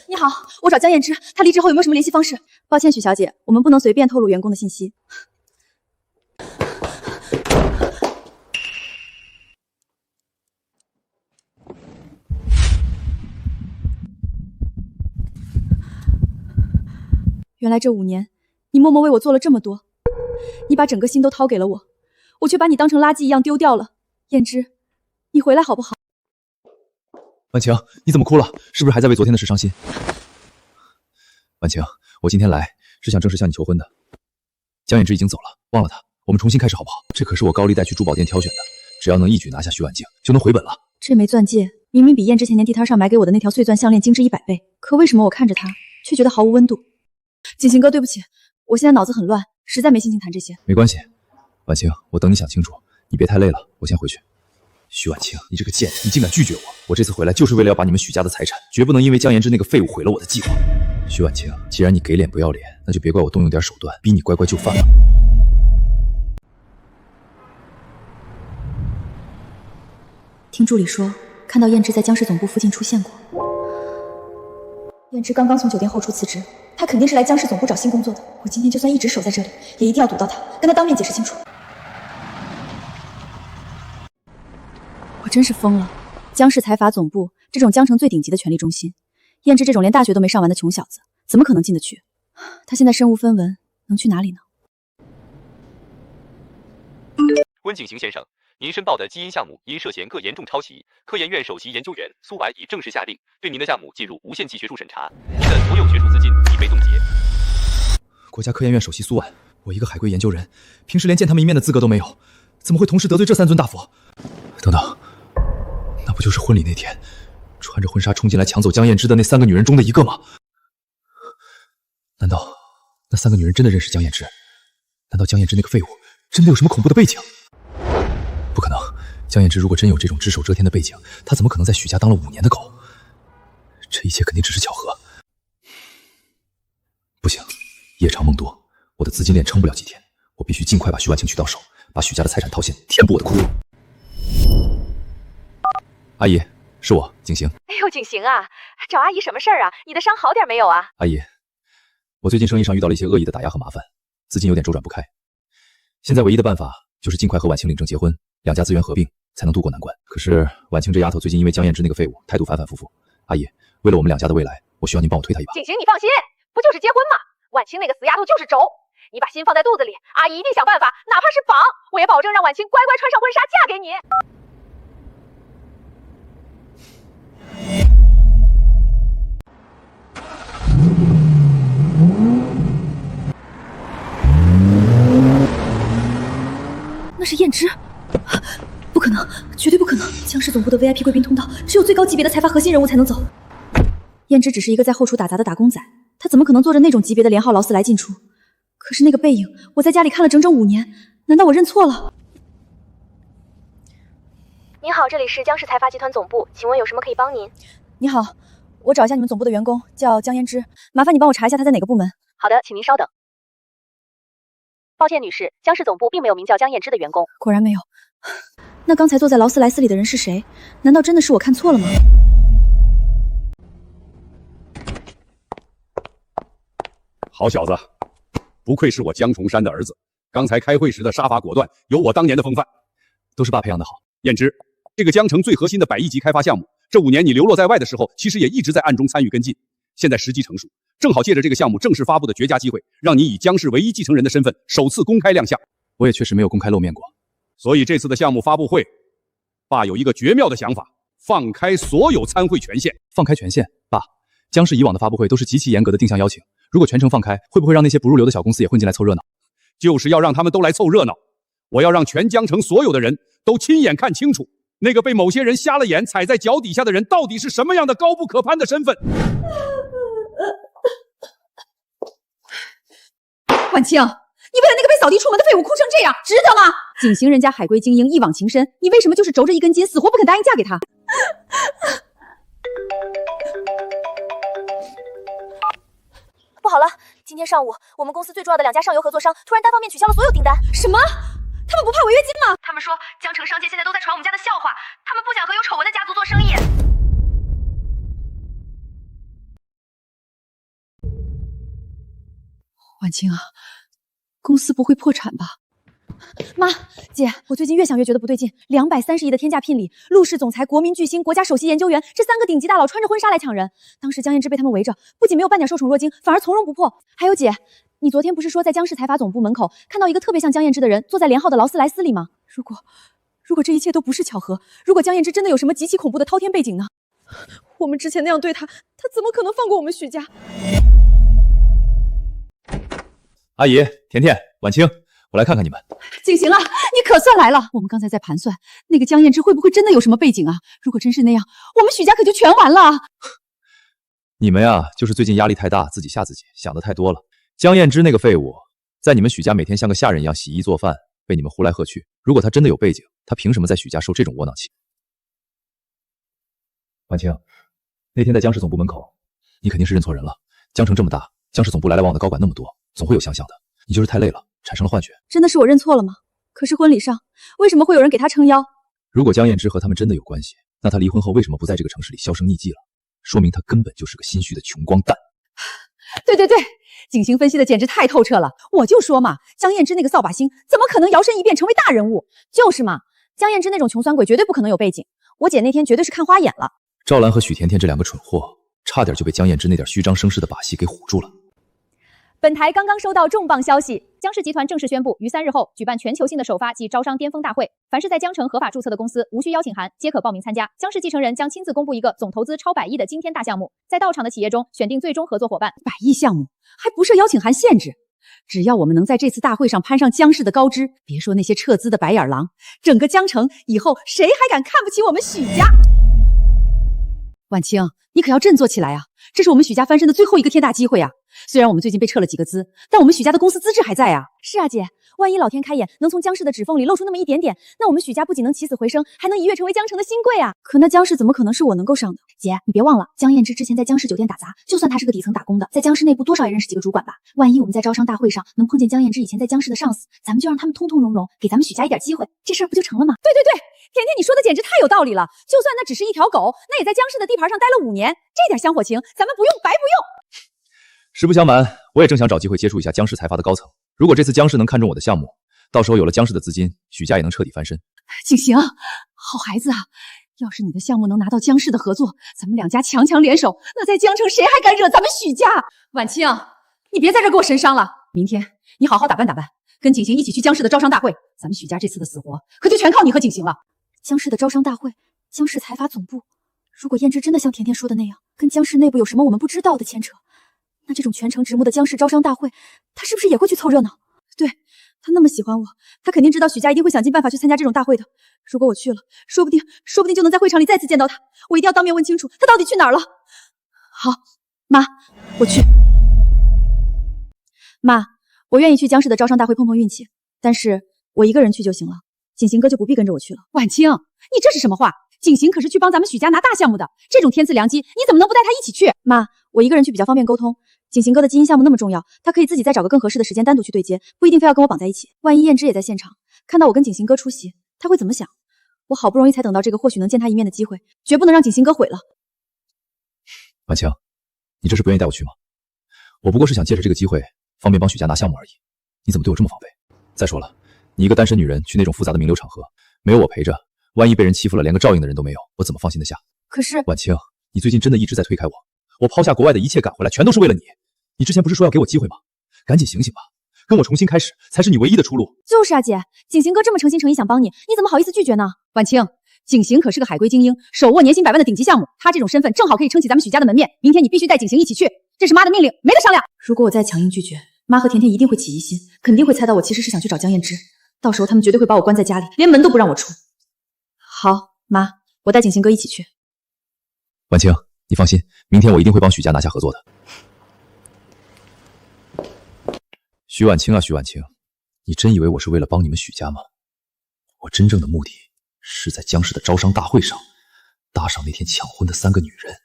你好，我找江燕之，她离职后有没有什么联系方式？抱歉，许小姐，我们不能随便透露员工的信息。原来这5年，你默默为我做了这么多。你把整个心都掏给了我，我却把你当成垃圾一样丢掉了。燕之，你回来好不好？婉晴，你怎么哭了？是不是还在为昨天的事伤心？婉晴，我今天来是想正式向你求婚的。江衍之已经走了，忘了他，我们重新开始好不好？这可是我高利贷去珠宝店挑选的，只要能一举拿下徐婉静，就能回本了。这枚钻戒明明比燕之前年地摊上买给我的那条碎钻项链精致100倍，可为什么我看着它却觉得毫无温度？景行哥，对不起，我现在脑子很乱，实在没心情谈这些。没关系，婉晴，我等你想清楚，你别太累了，我先回去。徐婉晴，你这个贱人，你竟敢拒绝我！我这次回来就是为了要把你们许家的财产，绝不能因为江延之那个废物毁了我的计划。徐婉晴，既然你给脸不要脸，那就别怪我动用点手段，逼你乖乖就范了。听助理说，看到燕之在江氏总部附近出现过。燕之刚刚从酒店后厨辞职，他肯定是来江氏总部找新工作的。我今天就算一直守在这里，也一定要堵到他，跟他当面解释清楚。我真是疯了！江氏财阀总部这种江城最顶级的权力中心，燕之这种连大学都没上完的穷小子，怎么可能进得去？他现在身无分文，能去哪里呢？温景行先生，您申报的基因项目因涉嫌各严重抄袭，科研院首席研究员苏婉已正式下令对您的项目进入无限期学术审查，您的所有学术资金已被冻结。国家科研院首席苏婉，我一个海归研究人，平时连见他们一面的资格都没有，怎么会同时得罪这3尊大佛？等等，那不就是婚礼那天穿着婚纱冲进来抢走江燕之的那3个女人中的一个吗？难道那3个女人真的认识江燕之？难道江燕之那个废物真的有什么恐怖的背景？不可能，江燕之如果真有这种只手遮天的背景，她怎么可能在许家当了5年的狗？这一切肯定只是巧合。不行，夜长梦多，我的资金链撑不了几天，我必须尽快把徐婉清娶到手，把许家的财产套现，填补我的窟窿。阿姨，是我，景行。哎呦，景行啊，找阿姨什么事儿啊？你的伤好点没有啊？阿姨，我最近生意上遇到了一些恶意的打压和麻烦，资金有点周转不开。现在唯一的办法就是尽快和婉清领证结婚，2家资源合并，才能渡过难关。可是婉清这丫头最近因为江燕之那个废物态度反反复复，阿姨，为了我们2家的未来，我需要您帮我推她一把。景行，你放心，不就是结婚吗？婉清那个死丫头就是轴，你把心放在肚子里，阿姨一定想办法，哪怕是绑，我也保证让婉清乖乖穿上婚纱嫁给你。那是燕之，不可能，绝对不可能！江氏总部的 VIP 贵宾通道只有最高级别的财阀核心人物才能走。燕之只是一个在后厨打杂的打工仔，他怎么可能做着那种级别的连号劳斯莱进出？可是那个背影，我在家里看了整整5年，难道我认错了？您好，这里是江氏财阀集团总部，请问有什么可以帮您？你好，我找一下你们总部的员工，叫江嫣之，麻烦你帮我查一下他在哪个部门。好的，请您稍等。抱歉，女士，江氏总部并没有名叫江燕之的员工。果然没有。那刚才坐在劳斯莱斯里的人是谁？难道真的是我看错了吗？好小子，不愧是我江崇山的儿子，刚才开会时的杀伐果断，有我当年的风范。都是爸培养的好。燕之，这个江城最核心的100亿级开发项目，这5年你流落在外的时候，其实也一直在暗中参与跟进。现在时机成熟，正好借着这个项目正式发布的绝佳机会，让你以江氏唯一继承人的身份首次公开亮相。我也确实没有公开露面过，所以这次的项目发布会，爸有一个绝妙的想法，放开所有参会权限。放开权限？爸，江氏以往的发布会都是极其严格的定向邀请，如果全程放开，会不会让那些不入流的小公司也混进来凑热闹？就是要让他们都来凑热闹，我要让全江城所有的人都亲眼看清楚，那个被某些人瞎了眼踩在脚底下的人到底是什么样的高不可攀的身份。婉清，你为了那个被扫地出门的废物哭成这样，值得吗？景行人家海归精英，一往情深，你为什么就是轴着一根筋，死活不肯答应嫁给他？不好了，今天上午我们公司最重要的2家上游合作商突然单方面取消了所有订单。什么？他们不怕违约金吗？他们说江城商界现在都在传我们家的笑话，他们不想和有丑闻的家族做生意。婉清啊，公司不会破产吧？妈，姐，我最近越想越觉得不对劲。230亿的天价聘礼，陆氏总裁、国民巨星、国家首席研究员，这3个顶级大佬穿着婚纱来抢人。当时江燕之被他们围着，不仅没有半点受宠若惊，反而从容不迫。还有姐，你昨天不是说在江氏财阀总部门口看到一个特别像江燕之的人坐在连号的劳斯莱斯里吗？如果这一切都不是巧合，如果江燕之真的有什么极其恐怖的滔天背景呢？我们之前那样对他，他怎么可能放过我们许家？阿姨、甜甜、婉清，我来看看你们。景行啊，你可算来了！我们刚才在盘算，那个江燕之会不会真的有什么背景啊？如果真是那样，我们许家可就全完了。你们呀，就是最近压力太大，自己吓自己，想的太多了。江燕之那个废物，在你们许家每天像个下人一样洗衣做饭，被你们呼来喝去。如果他真的有背景，他凭什么在许家受这种窝囊气？婉清，那天在江氏总部门口，你肯定是认错人了。江城这么大，江氏总部来来往往的高管那么多，总会有相像的。你就是太累了，产生了幻觉。真的是我认错了吗？可是婚礼上，为什么会有人给他撑腰？如果江燕之和他们真的有关系，那他离婚后为什么不在这个城市里销声匿迹了？说明他根本就是个心虚的穷光蛋。对，景行分析的简直太透彻了。我就说嘛，江燕之那个扫把星怎么可能摇身一变成为大人物？就是嘛，江燕之那种穷酸鬼绝对不可能有背景。我姐那天绝对是看花眼了。赵兰和许甜甜这2个蠢货，差点就被江燕之那点虚张声势的把戏给唬住了。本台刚刚收到重磅消息，江氏集团正式宣布，于3日后举办全球性的首发暨招商巅峰大会。凡是在江城合法注册的公司，无需邀请函，皆可报名参加。江氏继承人将亲自公布一个总投资超100亿的惊天大项目，在到场的企业中选定最终合作伙伴。100亿项目还不设邀请函限制，只要我们能在这次大会上攀上江氏的高枝，别说那些撤资的白眼狼，整个江城以后谁还敢看不起我们许家？婉清，你可要振作起来啊！这是我们许家翻身的最后一个天大机会啊！虽然我们最近被撤了几个资，但我们许家的公司资质还在啊。是啊，姐，万一老天开眼，能从江氏的指缝里露出那么一点点，那我们许家不仅能起死回生，还能一跃成为江城的新贵啊！可那江氏怎么可能是我能够上的？姐，你别忘了，江燕之之前在江氏酒店打杂，就算她是个底层打工的，在江氏内部多少也认识几个主管吧。万一我们在招商大会上能碰见江燕之以前在江氏的上司，咱们就让他们通通融融，给咱们许家一点机会，这事儿不就成了吗？对，甜甜，你说的简直太有道理了。就算那只是一条狗，那也在江氏的地盘上待了5年，这点香火情，咱们不用白不用。实不相瞒，我也正想找机会接触一下江氏财阀的高层。如果这次江氏能看中我的项目，到时候有了江氏的资金，许家也能彻底翻身。景行，好孩子啊！要是你的项目能拿到江氏的合作，咱们两家强强联手，那在江城谁还敢惹咱们许家？婉清，你别在这给我神伤了。明天你好好打扮打扮，跟景行一起去江氏的招商大会。咱们许家这次的死活，可就全靠你和景行了。江氏的招商大会，江氏财阀总部。如果燕之真的像甜甜说的那样，跟江氏内部有什么我们不知道的牵扯，那这种全城瞩目的江氏招商大会，他是不是也会去凑热闹？对，他那么喜欢我，他肯定知道许家一定会想尽办法去参加这种大会的。如果我去了，说不定就能在会场里再次见到他。我一定要当面问清楚他到底去哪儿了。好，妈，我去。妈，我愿意去江氏的招商大会碰碰运气，但是我一个人去就行了。景行哥就不必跟着我去了。婉清，你这是什么话？景行可是去帮咱们许家拿大项目的，这种天赐良机，你怎么能不带他一起去？妈，我一个人去比较方便沟通。景行哥的基因项目那么重要，他可以自己再找个更合适的时间单独去对接，不一定非要跟我绑在一起。万一燕之也在现场，看到我跟景行哥出席，他会怎么想？我好不容易才等到这个或许能见他一面的机会，绝不能让景行哥毁了。婉清，你这是不愿意带我去吗？我不过是想借着这个机会，方便帮许家拿项目而已。你怎么对我这么防备？再说了，你一个单身女人去那种复杂的名流场合，没有我陪着，万一被人欺负了，连个照应的人都没有，我怎么放心得下？可是，婉清，你最近真的一直在推开我。我抛下国外的一切赶回来，全都是为了你。你之前不是说要给我机会吗？赶紧醒醒吧，跟我重新开始才是你唯一的出路。就是啊，姐，景行哥这么诚心诚意想帮你，你怎么好意思拒绝呢？婉清，景行可是个海归精英，手握年薪100万的顶级项目，他这种身份正好可以撑起咱们许家的门面。明天你必须带景行一起去，这是妈的命令，没得商量。如果我再强硬拒绝，妈和甜甜一定会起疑心，肯定会猜到我其实是想去找江燕之，到时候他们绝对会把我关在家里，连门都不让我出。好，妈，我带景行哥一起去。婉清，你放心，明天我一定会帮许家拿下合作的。许婉清啊，许婉清，你真以为我是为了帮你们许家吗？我真正的目的是在江氏的招商大会上搭上那天抢婚的3个女人。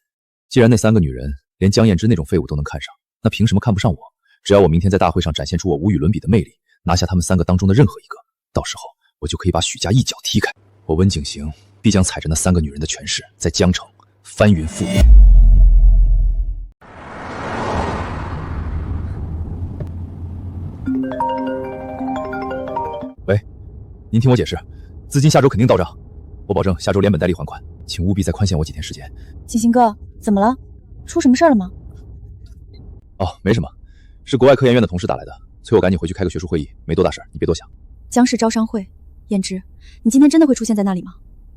既然那3个女人连江燕之那种废物都能看上，那凭什么看不上我？只要我明天在大会上展现出我无与伦比的魅力，拿下他们3个当中的任何一个，到时候我就可以把许家一脚踢开。我温景行必将踩着那3个女人的权势，在江城翻云覆雨。喂，您听我解释，资金下周肯定到账，我保证下周连本带利还款，请务必再宽限我几天时间。景行哥，怎么了？出什么事儿了吗？哦，没什么，是国外科研院的同事打来的，催我赶紧回去开个学术会议，没多大事，你别多想。江氏招商会，燕之，你今天真的会出现在那里吗？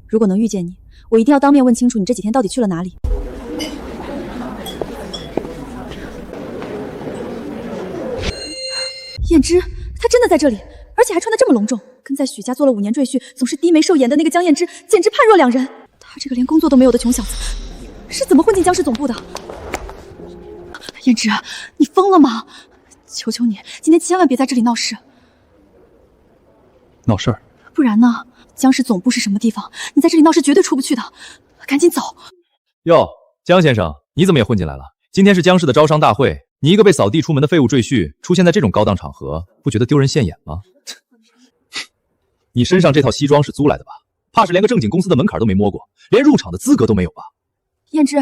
如果能遇见你，我一定要当面问清楚你这几天到底去了哪里。燕之，她真的在这里，而且还穿得这么隆重，跟在许家做了5年赘婿，总是低眉瘦眼的那个江燕之，简直判若两人。她这个连工作都没有的穷小子，是怎么混进江氏总部的？燕之，你疯了吗？求求你，今天千万别在这里闹事。闹事儿？不然呢？江氏总部是什么地方？你在这里闹事绝对出不去的，赶紧走。哟，江先生，你怎么也混进来了？今天是江氏的招商大会，你一个被扫地出门的废物赘婿，出现在这种高档场合，不觉得丢人现眼吗？你身上这套西装是租来的吧？怕是连个正经公司的门槛都没摸过，连入场的资格都没有吧？燕之，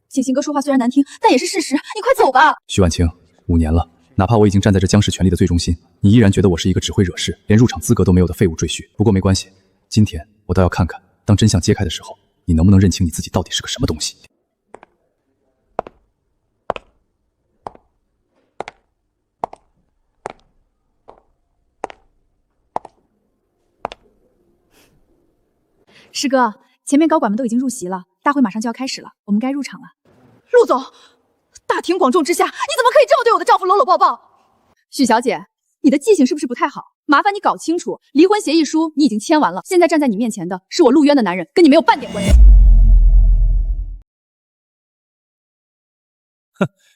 景行哥说话虽然难听，但也是事实，你快走吧。许婉清，5年了，哪怕我已经站在这江氏权力的最中心，你依然觉得我是一个只会惹事、连入场资格都没有的废物赘婿。不过没关系，今天我倒要看看，当真相揭开的时候，你能不能认清你自己到底是个什么东西。师哥，前面高管们都已经入席了，大会马上就要开始了，我们该入场了。陆总，大庭广众之下，你怎么可以这么对我的丈夫搂搂抱抱？许小姐，你的记性是不是不太好？麻烦你搞清楚，离婚协议书你已经签完了，现在站在你面前的是我陆渊的男人，跟你没有半点关系。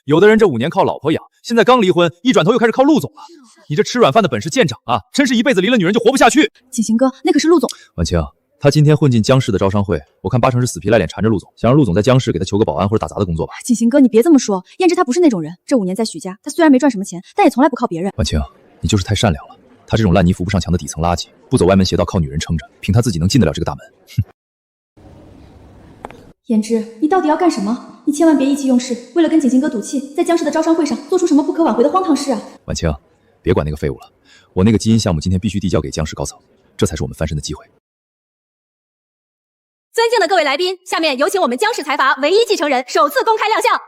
有的人这5年靠老婆养，现在刚离婚，一转头又开始靠陆总了。你这吃软饭的本事见长啊！真是一辈子离了女人就活不下去。景行哥，那可是陆总。婉清，他今天混进江氏的招商会，我看8成是死皮赖脸缠着陆总，想让陆总在江氏给他求个保安或者打杂的工作吧。景行哥，你别这么说，燕之她不是那种人。这5年在许家，她虽然没赚什么钱，但也从来不靠别人。婉清，你就是太善良了。他这种烂泥扶不上墙的底层垃圾，不走歪门邪道，靠女人撑着，凭他自己能进得了这个大门？哼！燕之，你到底要干什么？你千万别意气用事，为了跟景行哥赌气，在江氏的招商会上做出什么不可挽回的荒唐事啊！婉清，别管那个废物了，我那个基因项目今天必须递交给江氏高层，这才是我们翻身的机会。尊敬的各位来宾，下面有请我们江氏财阀唯一继承人首次公开亮相。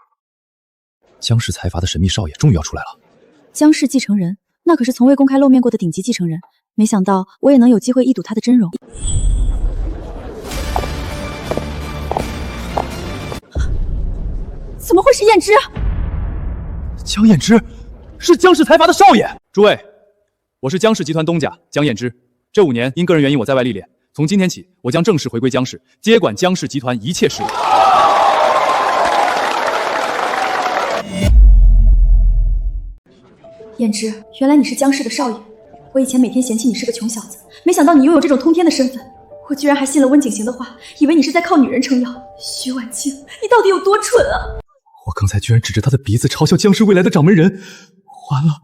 江氏财阀的神秘少爷终于要出来了。江氏继承人，那可是从未公开露面过的顶级继承人，没想到我也能有机会一睹他的真容。怎么会是燕之？江燕之是江氏财阀的少爷。诸位，我是江氏集团东家江燕之。这5年因个人原因我在外历练，从今天起我将正式回归江氏，接管江氏集团一切事务。燕之，原来你是江氏的少爷。我以前每天嫌弃你是个穷小子，没想到你拥有这种通天的身份。我居然还信了温景行的话，以为你是在靠女人撑腰。徐婉清，你到底有多蠢啊！我刚才居然指着他的鼻子嘲笑江氏未来的掌门人，完了，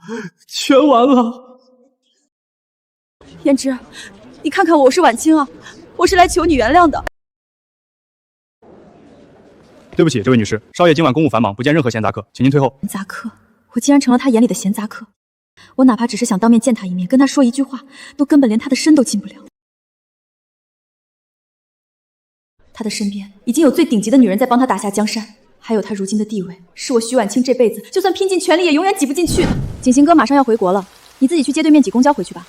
全完了！燕之，你看看我是婉清啊，我是来求你原谅的。对不起，这位女士，少爷今晚公务繁忙，不见任何闲杂客，请您退后。闲杂客，我竟然成了他眼里的闲杂客。我哪怕只是想当面见他一面，跟他说一句话，都根本连他的身都进不了。他的身边已经有最顶级的女人在帮他打下江山，还有他如今的地位，是我徐婉清这辈子就算拼尽全力也永远挤不进去的。景行哥马上要回国了，你自己去接对面挤公交回去吧。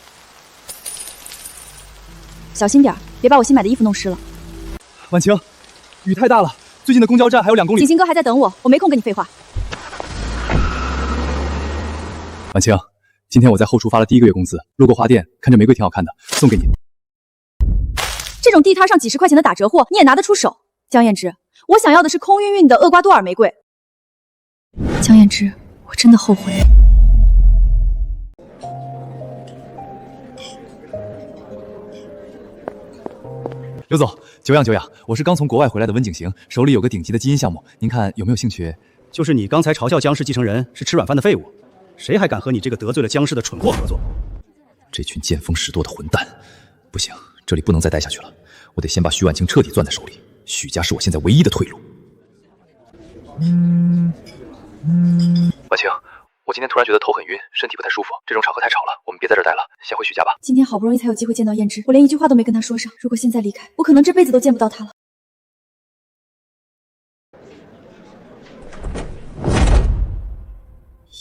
小心点，别把我新买的衣服弄湿了。婉清，雨太大了，最近的公交站还有2公里。景行哥还在等我，我没空跟你废话。婉清，今天我在后厨发了第1个月工资，路过花店，看着玫瑰挺好看的，送给你。这种地摊上几10块钱的打折货，你也拿得出手？江燕之，我想要的是空晕晕的厄瓜多尔玫瑰。江燕之，我真的后悔了。刘总，久仰久仰，我是刚从国外回来的温景行，手里有个顶级的基因项目，您看有没有兴趣？就是你刚才嘲笑江氏继承人是吃软饭的废物，谁还敢和你这个得罪了江氏的蠢货合作？这群见风使舵的混蛋！不行，这里不能再待下去了，我得先把徐婉清彻底攥在手里。许家是我现在唯一的退路。婉清，我今天突然觉得头很晕，身体不太舒服，这种场合太吵了，我们别在这儿待了，先回许家吧。今天好不容易才有机会见到燕之，我连一句话都没跟她说上。如果现在离开，我可能这辈子都见不到她了。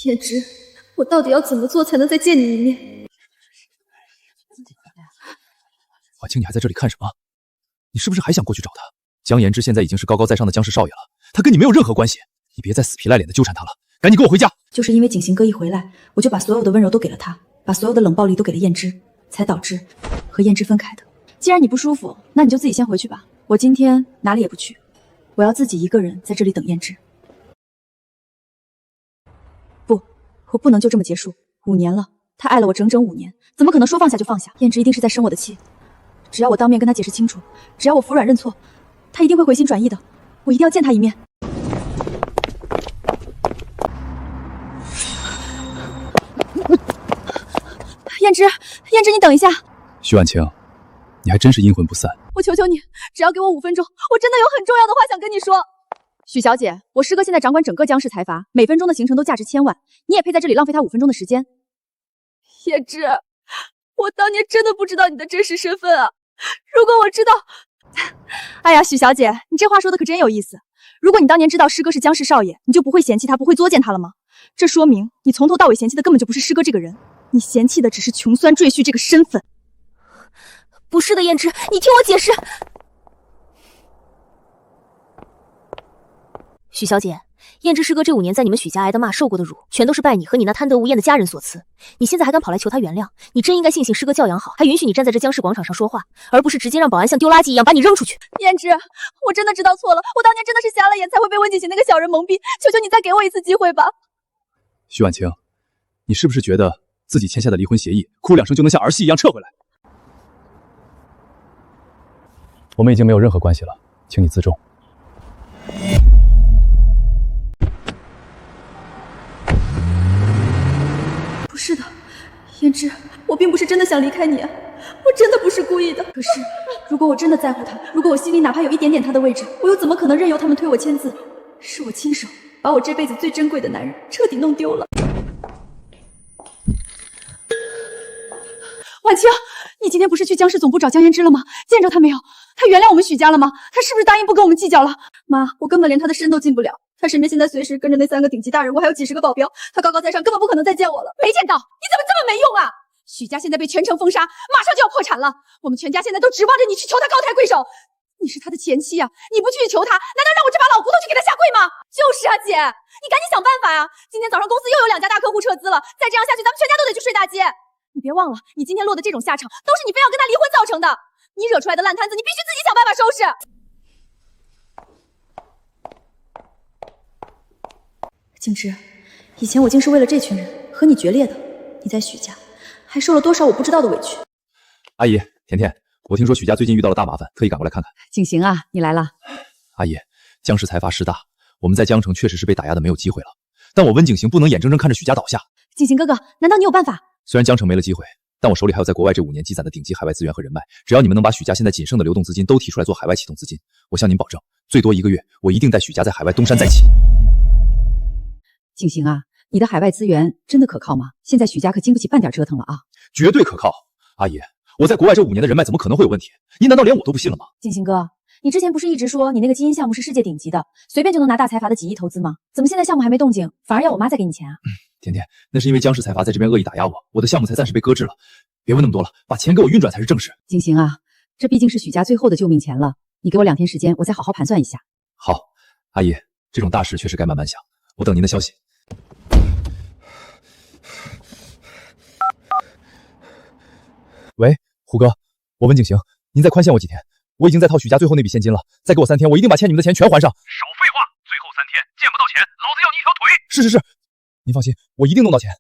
燕之，我到底要怎么做才能再见你一面？婉清，你还在这里看什么？你是不是还想过去找他？江延之现在已经是高高在上的江氏少爷了，他跟你没有任何关系，你别再死皮赖脸的纠缠他了，赶紧跟我回家。就是因为景行哥一回来，我就把所有的温柔都给了他，把所有的冷暴力都给了燕之，才导致和燕之分开的。既然你不舒服，那你就自己先回去吧，我今天哪里也不去，我要自己一个人在这里等燕之。不，我不能就这么结束。5年了，他爱了我整整5年，怎么可能说放下就放下？燕之一定是在生我的气，只要我当面跟他解释清楚，只要我服软认错，他一定会回心转意的。我一定要见他一面。燕之，燕之，你等一下。徐婉清，你还真是阴魂不散。我求求你，只要给我5分钟，我真的有很重要的话想跟你说。许小姐，我师哥现在掌管整个江氏财阀，每分钟的行程都价值1000万，你也配在这里浪费他5分钟的时间？燕之，我当年真的不知道你的真实身份啊！如果我知道……哎呀，许小姐，你这话说的可真有意思。如果你当年知道师哥是江氏少爷，你就不会嫌弃他，不会作践他了吗？这说明你从头到尾嫌弃的根本就不是师哥这个人，你嫌弃的只是穷酸赘婿这个身份。不是的，燕之，你听我解释。许小姐，燕之师哥这5年在你们许家挨的骂、受过的辱，全都是拜你和你那贪得无厌的家人所赐。你现在还敢跑来求他原谅，你真应该庆幸师哥教养好，还允许你站在这江氏广场上说话，而不是直接让保安像丢垃圾一样把你扔出去。燕之，我真的知道错了，我当年真的是瞎了眼，才会被温景行那个小人蒙蔽。求求你再给我一次机会吧。徐婉清，你是不是觉得自己签下的离婚协议，哭2声就能像儿戏一样撤回来？我们已经没有任何关系了，请你自重。不是的，燕之，我并不是真的想离开你啊，我真的不是故意的。可是，如果我真的在乎他，如果我心里哪怕有一点点他的位置，我又怎么可能任由他们推我签字？是我亲手把我这辈子最珍贵的男人彻底弄丢了。婉清，你今天不是去江氏总部找江嫣之了吗？见着他没有？他原谅我们许家了吗？他是不是答应不跟我们计较了？妈，我根本连他的身都进不了。他身边现在随时跟着那3个顶级大人物，还有几10个保镖，他高高在上，根本不可能再见我了。没见到，你怎么这么没用啊？许家现在被全城封杀，马上就要破产了，我们全家现在都指望着你去求他高抬贵手。你是他的前妻啊，你不去求他，难道让我这把老骨头去给他下跪吗？就是啊，姐，你赶紧想办法呀！今天早上公司又有2家大客户撤资了，再这样下去，咱们全家都得去睡大街。你别忘了，你今天落的这种下场，都是你非要跟他离婚造成的。你惹出来的烂摊子，你必须自己想办法收拾。景之，以前我竟是为了这群人和你决裂的。你在许家还受了多少我不知道的委屈。阿姨，甜甜，我听说许家最近遇到了大麻烦，特意赶过来看看。景行啊，你来了。阿姨，江氏财阀势大，我们在江城确实是被打压的没有机会了，但我温景行不能眼睁睁看着许家倒下。景行哥哥，难道你有办法？虽然江城没了机会，但我手里还有在国外这5年积攒的顶级海外资源和人脉，只要你们能把许家现在仅剩的流动资金都提出来做海外启动资金，我向您保证，最多1个月，我一定带许家在海外东山再起。景行啊，你的海外资源真的可靠吗？现在许家可经不起半点折腾了啊！绝对可靠，阿姨，我在国外这5年的人脉怎么可能会有问题？您难道连我都不信了吗？景行哥，你之前不是一直说你那个基因项目是世界顶级的，随便就能拿大财阀的几亿投资吗？怎么现在项目还没动静，反而要我妈再给你钱啊？甜甜，那是因为江氏财阀在这边恶意打压我，我的项目才暂时被搁置了。别问那么多了，把钱给我运转才是正事。景行啊，这毕竟是许家最后的救命钱了，你给我2天时间，我再好好盘算一下。好，阿姨，这种大事确实该慢慢想，我等您的消息。喂，胡哥，我温景行，您再宽限我几天，我已经在套许家最后那笔现金了，再给我3天，我一定把欠你们的钱全还上。少废话，最后3天见不到钱，老子要你一条腿！是，您放心，我一定弄到钱。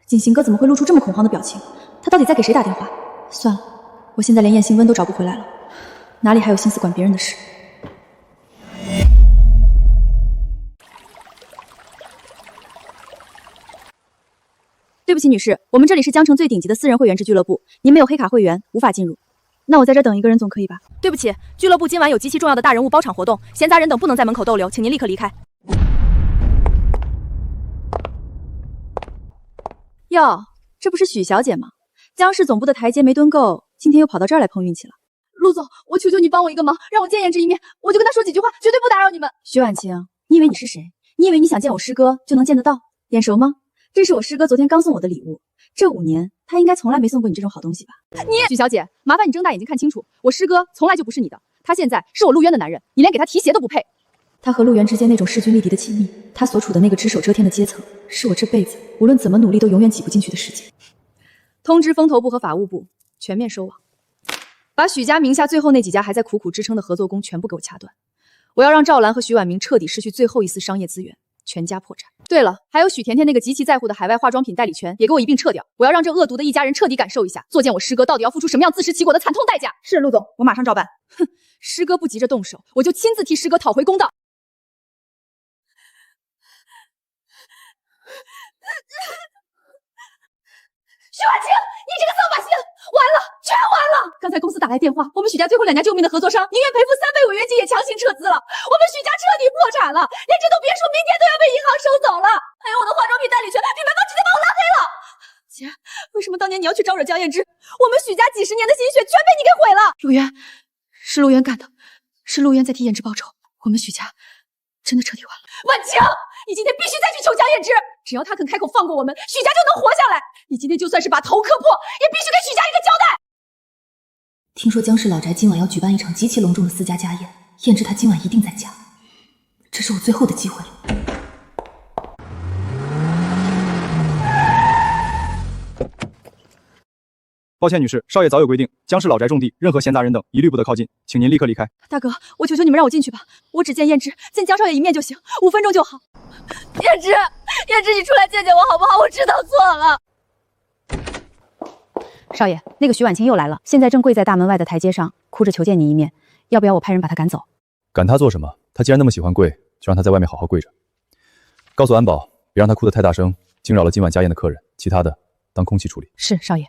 景行哥怎么会露出这么恐慌的表情？他到底在给谁打电话？算了，我现在连燕兴温都找不回来了，哪里还有心思管别人的事？对不起，女士，我们这里是江城最顶级的私人会员制俱乐部，您没有黑卡会员，无法进入。那我在这等一个人总可以吧？对不起，俱乐部今晚有极其重要的大人物包场活动，闲杂人等不能在门口逗留，请您立刻离开。哟，这不是许小姐吗？江氏总部的台阶没蹲够，今天又跑到这儿来碰运气了。陆总，我求求你帮我一个忙，让我见燕之一面，我就跟他说几句话，绝对不打扰你们。徐婉清，你以为你是谁？你以为你想见我师哥就能见得到？眼熟吗？这是我师哥昨天刚送我的礼物，这5年他应该从来没送过你这种好东西吧？许小姐，麻烦你睁大眼睛看清楚，我师哥从来就不是你的，他现在是我陆渊的男人，你连给他提鞋都不配。他和陆源之间那种势均力敌的亲密，他所处的那个只手遮天的阶层，是我这辈子无论怎么努力都永远挤不进去的世界。通知风投部和法务部全面收网，把许家名下最后那几家还在苦苦支撑的合作工全部给我掐断。我要让赵兰和许婉明彻底失去最后一丝商业资源，全家破产。对了，还有许甜甜那个极其在乎的海外化妆品代理权也给我一并撤掉。我要让这恶毒的一家人彻底感受一下，作践我师哥到底要付出什么样自食其果的惨痛代价。是陆总，我马上照办。哼，师哥不急着动手，我就亲自替师哥讨回公道。许婉清，你这个扫把星，完了，全完了！刚才公司打来电话，我们许家最后2家救命的合作商宁愿赔付3倍违约金也强行撤资了，我们许家彻底破产了，连这栋别墅明天都要被银行收走了，还有我的化妆品代理权，品牌方直接把我拉黑了。姐，为什么当年你要去招惹江燕之？我们许家几10年的心血全被你给毁了。陆渊，是陆渊干的，是陆渊在替燕之报仇，我们许家真的彻底完了。婉清，你今天必须再去求江燕之，只要他肯开口放过我们，许家就能活下来。你今天就算是把头磕破，也必须给许家一个交代。听说江氏老宅今晚要举办一场极其隆重的私家家宴，燕之她今晚一定在家，这是我最后的机会了。抱歉，女士，少爷早有规定，江氏老宅种地，任何闲杂人等一律不得靠近，请您立刻离开。大哥，我求求你们让我进去吧，我只见燕之，见江少爷一面就行，5分钟就好。燕之，你出来见见我好不好？我知道错了。少爷，那个徐婉清又来了，现在正跪在大门外的台阶上，哭着求见你一面，要不要我派人把她赶走？赶她做什么？她既然那么喜欢跪，就让她在外面好好跪着。告诉安保，别让她哭得太大声，惊扰了今晚家宴的客人。其他的，当空气处理。是，少爷。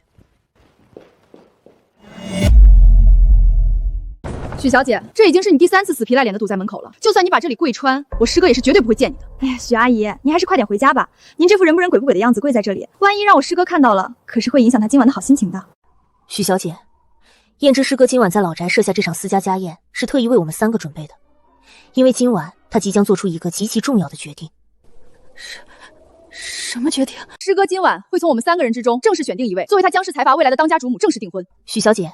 许小姐，这已经是你第3次死皮赖脸的堵在门口了。就算你把这里跪穿，我师哥也是绝对不会见你的。哎呀，许阿姨，您还是快点回家吧。您这副人不人鬼不鬼的样子跪在这里，万一让我师哥看到了，可是会影响他今晚的好心情的。许小姐，燕之师哥今晚在老宅设下这场私家家宴，是特意为我们3个准备的，因为今晚他即将做出一个极其重要的决定。什么决定？师哥今晚会从我们3个人之中正式选定一位，作为他江氏财阀未来的当家主母，正式订婚。许小姐，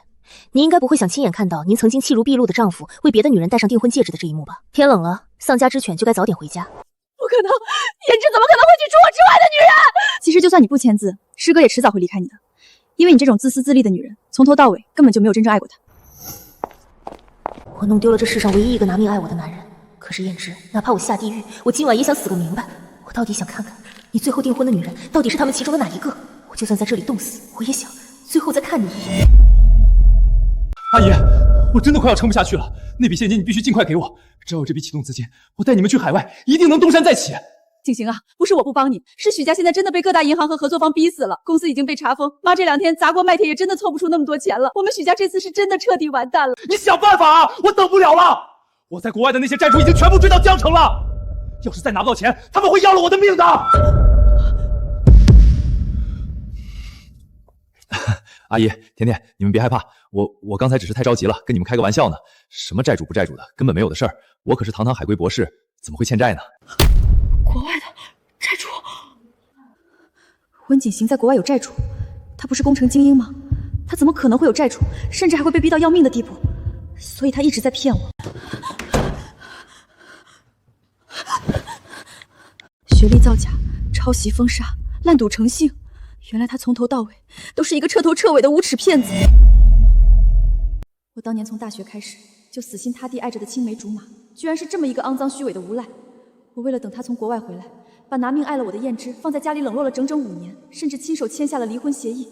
您应该不会想亲眼看到您曾经弃如敝履的丈夫为别的女人戴上订婚戒指的这一幕吧？天冷了，丧家之犬就该早点回家。不可能，燕之怎么可能会娶除我之外的女人？其实就算你不签字，师哥也迟早会离开你的，因为你这种自私自利的女人，从头到尾根本就没有真正爱过他。我弄丢了这世上唯一一个拿命爱我的男人，可是燕之，哪怕我下地狱，我今晚也想死个明白。我到底想看看你最后订婚的女人到底是他们其中的哪一个？我就算在这里冻死，我也想最后再看你一眼。阿姨，我真的快要撑不下去了，那笔现金你必须尽快给我，只要有这笔启动资金，我带你们去海外，一定能东山再起。景行啊，不是我不帮你，是许家现在真的被各大银行和合作方逼死了，公司已经被查封，妈这2天砸锅卖铁也真的凑不出那么多钱了，我们许家这次是真的彻底完蛋了。你想办法啊，我等不了了，我在国外的那些债主已经全部追到江城了，要是再拿不到钱，他们会要了我的命的。阿姨，甜甜，你们别害怕，我刚才只是太着急了，跟你们开个玩笑呢。什么债主不债主的，根本没有的事儿。我可是堂堂海归博士，怎么会欠债呢？国外的债主，温景行在国外有债主，他不是工程精英吗？他怎么可能会有债主，甚至还会被逼到要命的地步？所以他一直在骗我。学历造假，抄袭封杀，烂赌成性。原来他从头到尾都是一个彻头彻尾的无耻骗子。我当年从大学开始就死心塌地爱着的青梅竹马，居然是这么一个肮脏虚伪的无赖。我为了等他从国外回来，把拿命爱了我的燕之放在家里冷落了整整5年，甚至亲手签下了离婚协议。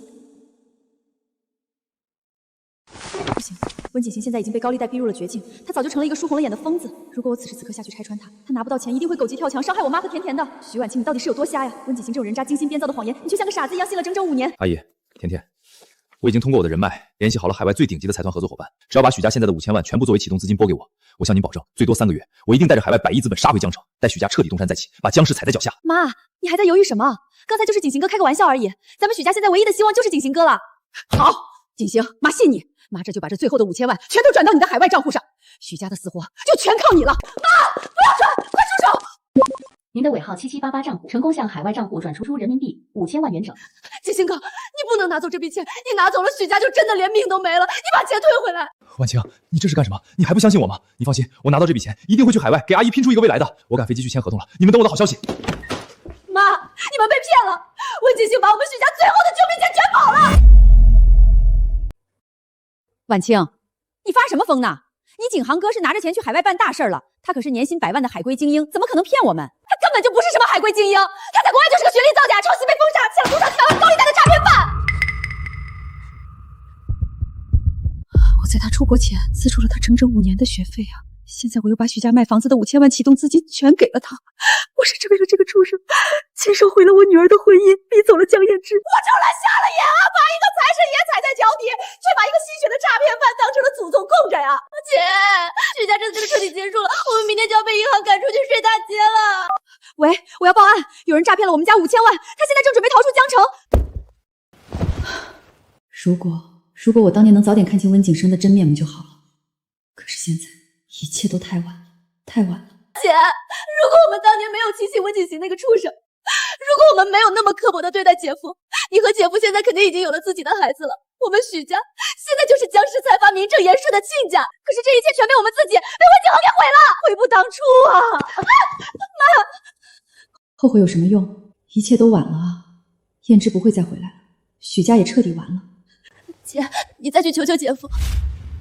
不行，温景行现在已经被高利贷逼入了绝境，他早就成了一个输红了眼的疯子。如果我此时此刻下去拆穿他，他拿不到钱一定会狗急跳墙，伤害我妈和甜甜的。徐婉清，你到底是有多瞎呀？温景行这种人渣精心编造的谎言，你却像个傻子一样信了整整5年。阿姨，甜甜，我已经通过我的人脉联系好了海外最顶级的财团合作伙伴，只要把许家现在的5000万全部作为启动资金拨给我，我向您保证，最多3个月，我一定带着海外100亿资本杀回江城，带许家彻底东山再起，把江氏踩在脚下。妈，你还在犹豫什么？刚才就是景行哥开个玩笑而已，咱们许家现在唯一的希望就是景行哥了。好，景行，妈信你，妈这就把这最后的5000万全都转到你的海外账户上，许家的死活就全靠你了。妈，不要转，快住手！您的尾号7788账户成功向海外账户转出人民币5000万元整。景行哥，你不能拿走这笔钱，你拿走了许家就真的连命都没了，你把钱退回来。婉清，你这是干什么？你还不相信我吗？你放心，我拿到这笔钱一定会去海外给阿姨拼出一个未来的。我赶飞机去签合同了，你们等我的好消息。妈，你们被骗了，温景行把我们许家最后的救命钱全跑了。婉清，你发什么疯呢？你景行哥是拿着钱去海外办大事了，他可是年薪100万的海归精英，怎么可能骗我们？他根本就不是什么海归精英，他在国外就是个学历造假、抄袭被封杀、欠了多少100万高利贷的诈骗犯。我在他出国前资助了他整整5年的学费啊！现在我又把许家卖房子的5000万启动资金全给了他，我甚至为了这个畜生，亲手毁了我女儿的婚姻，逼走了江燕之。我就来瞎了眼啊！把一个财神爷踩在脚底，却把一个吸血的诈骗犯当成了祖宗供着呀！姐，许家这次彻底结束了，我们明天就要被银行赶出去睡大街了。喂，我要报案，有人诈骗了我们家5000万，他现在正准备逃出江城。如果我当年能早点看清温景生的真面目就好了，可是现在一切都太晚了，太晚了。姐，如果我们当年没有提醒温景行那个畜生，如果我们没有那么刻薄的对待姐夫，你和姐夫现在肯定已经有了自己的孩子了。我们许家现在就是江氏财阀名正言顺的亲家，可是这一切全被我们自己被温景恒给毁了，悔不当初啊！妈，后悔有什么用？一切都晚了啊！燕之不会再回来了，许家也彻底完了。姐，你再去求求姐夫。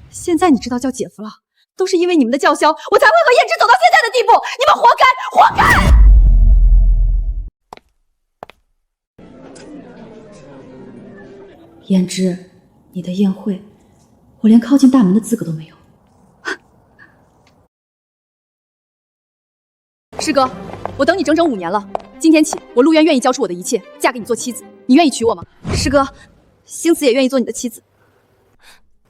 现在你知道叫姐夫了，都是因为你们的叫嚣，我才会和燕之走到现在的地步。你们活该，活该！燕之，你的宴会，我连靠近大门的资格都没有。师哥，我等你整整5年了。今天起，我陆渊愿意交出我的一切，嫁给你做妻子。你愿意娶我吗？师哥，星子也愿意做你的妻子，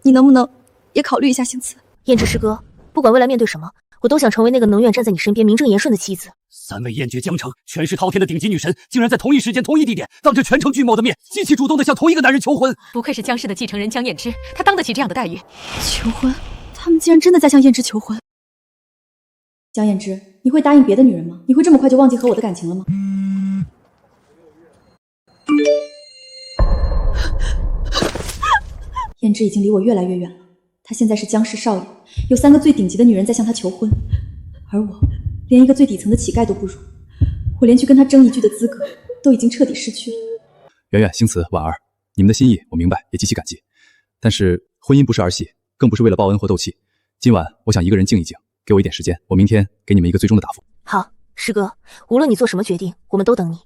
你能不能也考虑一下星子？燕之师哥，不管未来面对什么，我都想成为那个能远站在你身边、名正言顺的妻子。3位燕绝江城、权势滔天的顶级女神，竟然在同一时间、同一地点，当着全城巨蟒的面，极其主动地向同一个男人求婚。不愧是江氏的继承人江燕之，她当得起这样的待遇。求婚？他们竟然真的在向燕之求婚？江燕之，你会答应别的女人吗？你会这么快就忘记和我的感情了吗？燕之已经离我越来越远了，他现在是江氏少爷，有3个最顶级的女人在向他求婚，而我连一个最底层的乞丐都不如，我连去跟他争一句的资格都已经彻底失去了。圆圆、星慈、婉儿，你们的心意我明白，也极其感激。但是婚姻不是儿戏，更不是为了报恩或斗气。今晚我想一个人静一静，给我一点时间，我明天给你们一个最终的答复。好，师哥，无论你做什么决定，我们都等你。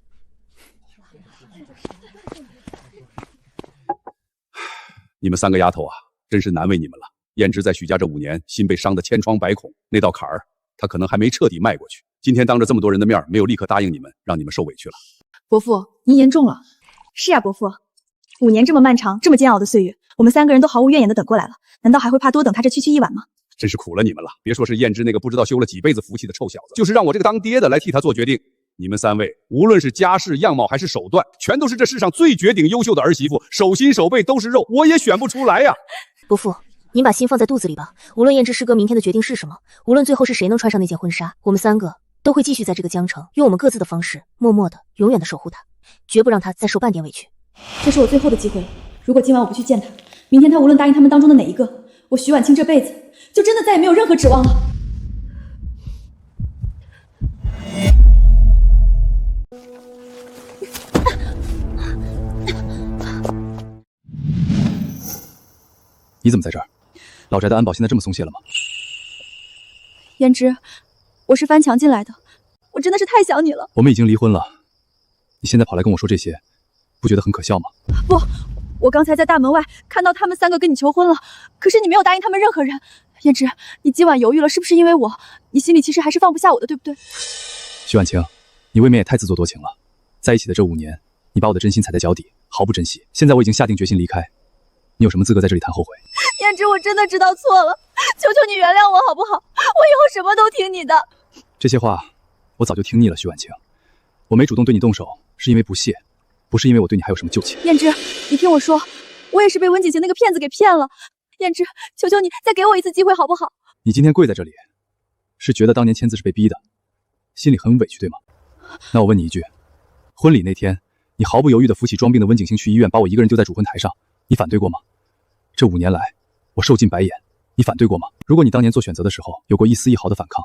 你们3个丫头啊，真是难为你们了。燕之在许家这5年，心被伤得千疮百孔，那道坎儿她可能还没彻底迈过去。今天当着这么多人的面，没有立刻答应你们，让你们受委屈了。伯父，您言重了。是呀，伯父，5年这么漫长，这么煎熬的岁月，我们3个人都毫无怨言的等过来了，难道还会怕多等他这区区1晚吗？真是苦了你们了。别说是燕之那个不知道修了几辈子福气的臭小子，就是让我这个当爹的来替他做决定，你们3位无论是家世、样貌还是手段，全都是这世上最绝顶优秀的儿媳妇，手心手背都是肉，我也选不出来呀。伯父，您把心放在肚子里吧。无论燕之师哥明天的决定是什么，无论最后是谁能穿上那件婚纱，我们3个都会继续在这个江城，用我们各自的方式，默默的、永远的守护他，绝不让他再受半点委屈。这是我最后的机会了，如果今晚我不去见他，明天他无论答应他们当中的哪一个，我许婉清这辈子就真的再也没有任何指望了。你怎么在这儿？老宅的安保现在这么松懈了吗？燕之，我是翻墙进来的，我真的是太想你了。我们已经离婚了，你现在跑来跟我说这些，不觉得很可笑吗？不，我刚才在大门外看到他们3个跟你求婚了，可是你没有答应他们任何人。燕之，你今晚犹豫了，是不是因为我？你心里其实还是放不下我的，对不对？徐婉清，你未免也太自作多情了。在一起的这5年，你把我的真心踩在脚底，毫不珍惜。现在我已经下定决心离开，你有什么资格在这里谈后悔？燕之，我真的知道错了，求求你原谅我好不好？我以后什么都听你的。这些话我早就听腻了，徐婉清。我没主动对你动手，是因为不屑，不是因为我对你还有什么旧情。燕之，你听我说，我也是被温景行那个骗子给骗了。燕之，求求你再给我一次机会好不好？你今天跪在这里，是觉得当年签字是被逼的，心里很委屈对吗？那我问你一句，婚礼那天，你毫不犹豫地扶起装病的温景行去医院，把我一个人丢在主婚台上，你反对过吗？这5年来，我受尽白眼，你反对过吗？如果你当年做选择的时候有过一丝一毫的反抗，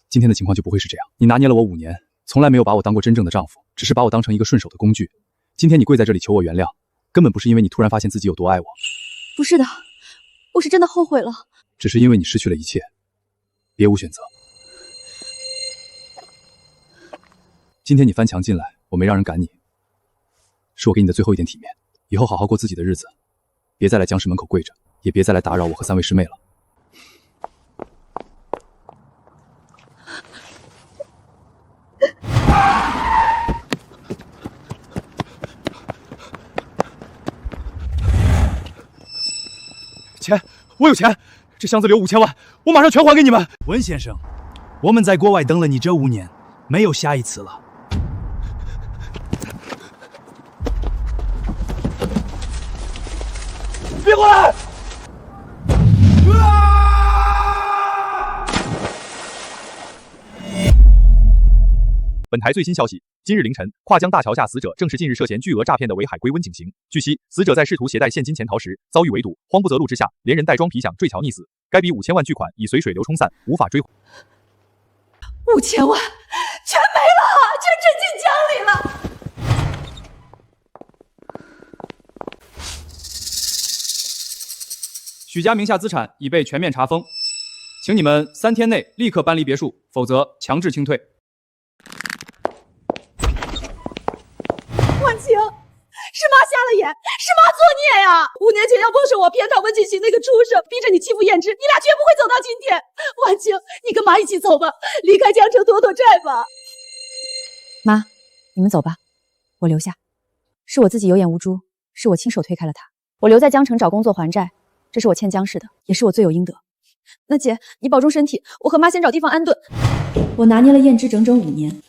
今天的情况就不会是这样。你拿捏了我5年，从来没有把我当过真正的丈夫，只是把我当成一个顺手的工具。今天你跪在这里求我原谅，根本不是因为你突然发现自己有多爱我。不是的，我是真的后悔了。只是因为你失去了一切，别无选择。今天你翻墙进来，我没让人赶你，是我给你的最后一点体面。以后好好过自己的日子，别再来江氏门口跪着，也别再来打扰我和3位师妹了。钱，我有钱，这箱子里有5000万，我马上全还给你们。温先生，我们在国外等了你这5年，没有下一次了。别过来！本台最新消息，今日凌晨，跨江大桥下死者正是近日涉嫌巨额诈骗的韦海归温景行。据悉，死者在试图携带现金潜逃时遭遇围堵，慌不择路之下，连人带装皮想坠桥溺死。该笔5000万巨款已随水流冲散，无法追回。5000万全没了，全沉进江里了。许家名下资产已被全面查封，请你们3天内立刻搬离别墅，否则强制清退。婉晴，是妈瞎了眼，是妈作孽呀！5年前要不是我偏袒温景行那个畜生，逼着你欺负燕之，你俩绝不会走到今天。婉晴，你跟妈一起走吧，离开江城躲躲债吧。妈，你们走吧，我留下。是我自己有眼无珠，是我亲手推开了他。我留在江城找工作还债，这是我欠江氏的，也是我罪有应得。那姐，你保重身体，我和妈先找地方安顿。我拿捏了燕之整整5年，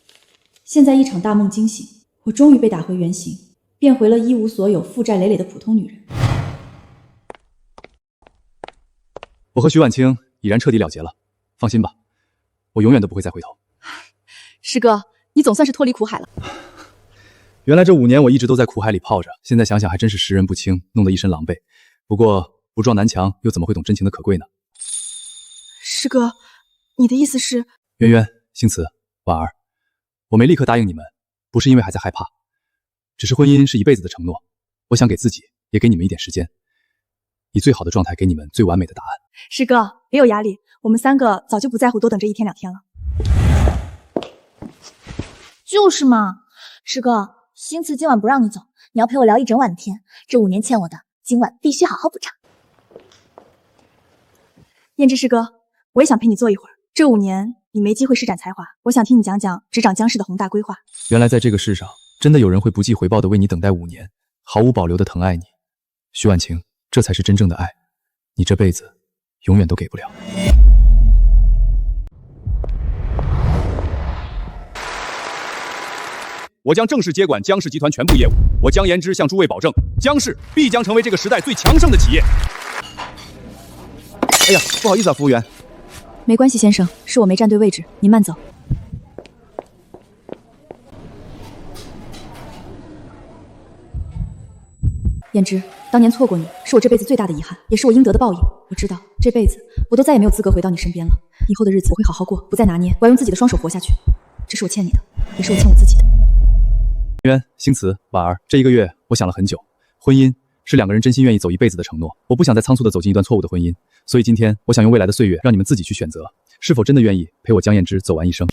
现在一场大梦惊醒，我终于被打回原形，变回了一无所有、负债累累的普通女人。我和徐婉清已然彻底了结了，放心吧，我永远都不会再回头。师哥，你总算是脱离苦海了。原来这5年我一直都在苦海里泡着，现在想想还真是识人不清，弄得一身狼狈。不过不撞南墙，又怎么会懂真情的可贵呢？师哥，你的意思是？渊渊、星慈、婉儿，我没立刻答应你们，不是因为还在害怕，只是婚姻是一辈子的承诺，我想给自己，也给你们一点时间，以最好的状态给你们最完美的答案。师哥，别有压力，我们3个早就不在乎多等这1天2天了。就是嘛，师哥，星慈今晚不让你走，你要陪我聊一整晚的天，这5年欠我的，今晚必须好好补偿。燕之师哥，我也想陪你坐一会儿。这5年你没机会施展才华，我想听你讲讲执掌江氏的宏大规划。原来在这个世上，真的有人会不计回报的为你等待5年，毫无保留的疼爱你。徐婉晴，这才是真正的爱，你这辈子永远都给不了。我将正式接管江氏集团全部业务。我江言之向诸位保证，江氏必将成为这个时代最强盛的企业。哎呀，不好意思啊，服务员。没关系，先生，是我没站对位置，您慢走。燕之，当年错过你，是我这辈子最大的遗憾，也是我应得的报应。我知道，这辈子我都再也没有资格回到你身边了。以后的日子我会好好过，不再拿捏，我要用自己的双手活下去。这是我欠你的，也是我欠我自己的。渊、星慈、婉儿，这1个月我想了很久，婚姻是2个人真心愿意走一辈子的承诺，我不想再仓促的走进一段错误的婚姻，所以今天我想用未来的岁月让你们自己去选择，是否真的愿意陪我江燕之走完一生。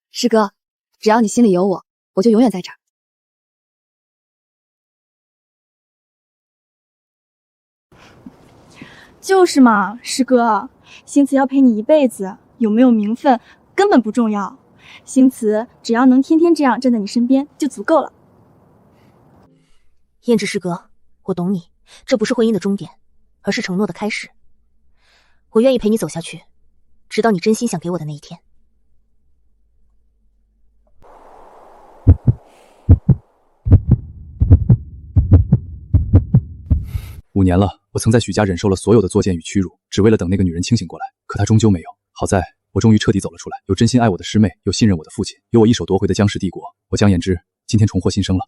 师哥，只要你心里有我，我就永远在这儿。就是嘛，师哥，星慈要陪你一辈子，有没有名分根本不重要。星慈只要能天天这样站在你身边就足够了。燕之师哥，我懂你，这不是婚姻的终点，而是承诺的开始。我愿意陪你走下去，直到你真心想给我的那一天。5年了，我曾在许家忍受了所有的作践与屈辱，只为了等那个女人清醒过来，可她终究没有。好在我终于彻底走了出来，有真心爱我的师妹，有信任我的父亲，有我一手夺回的江氏帝国，我江言之今天重获新生了。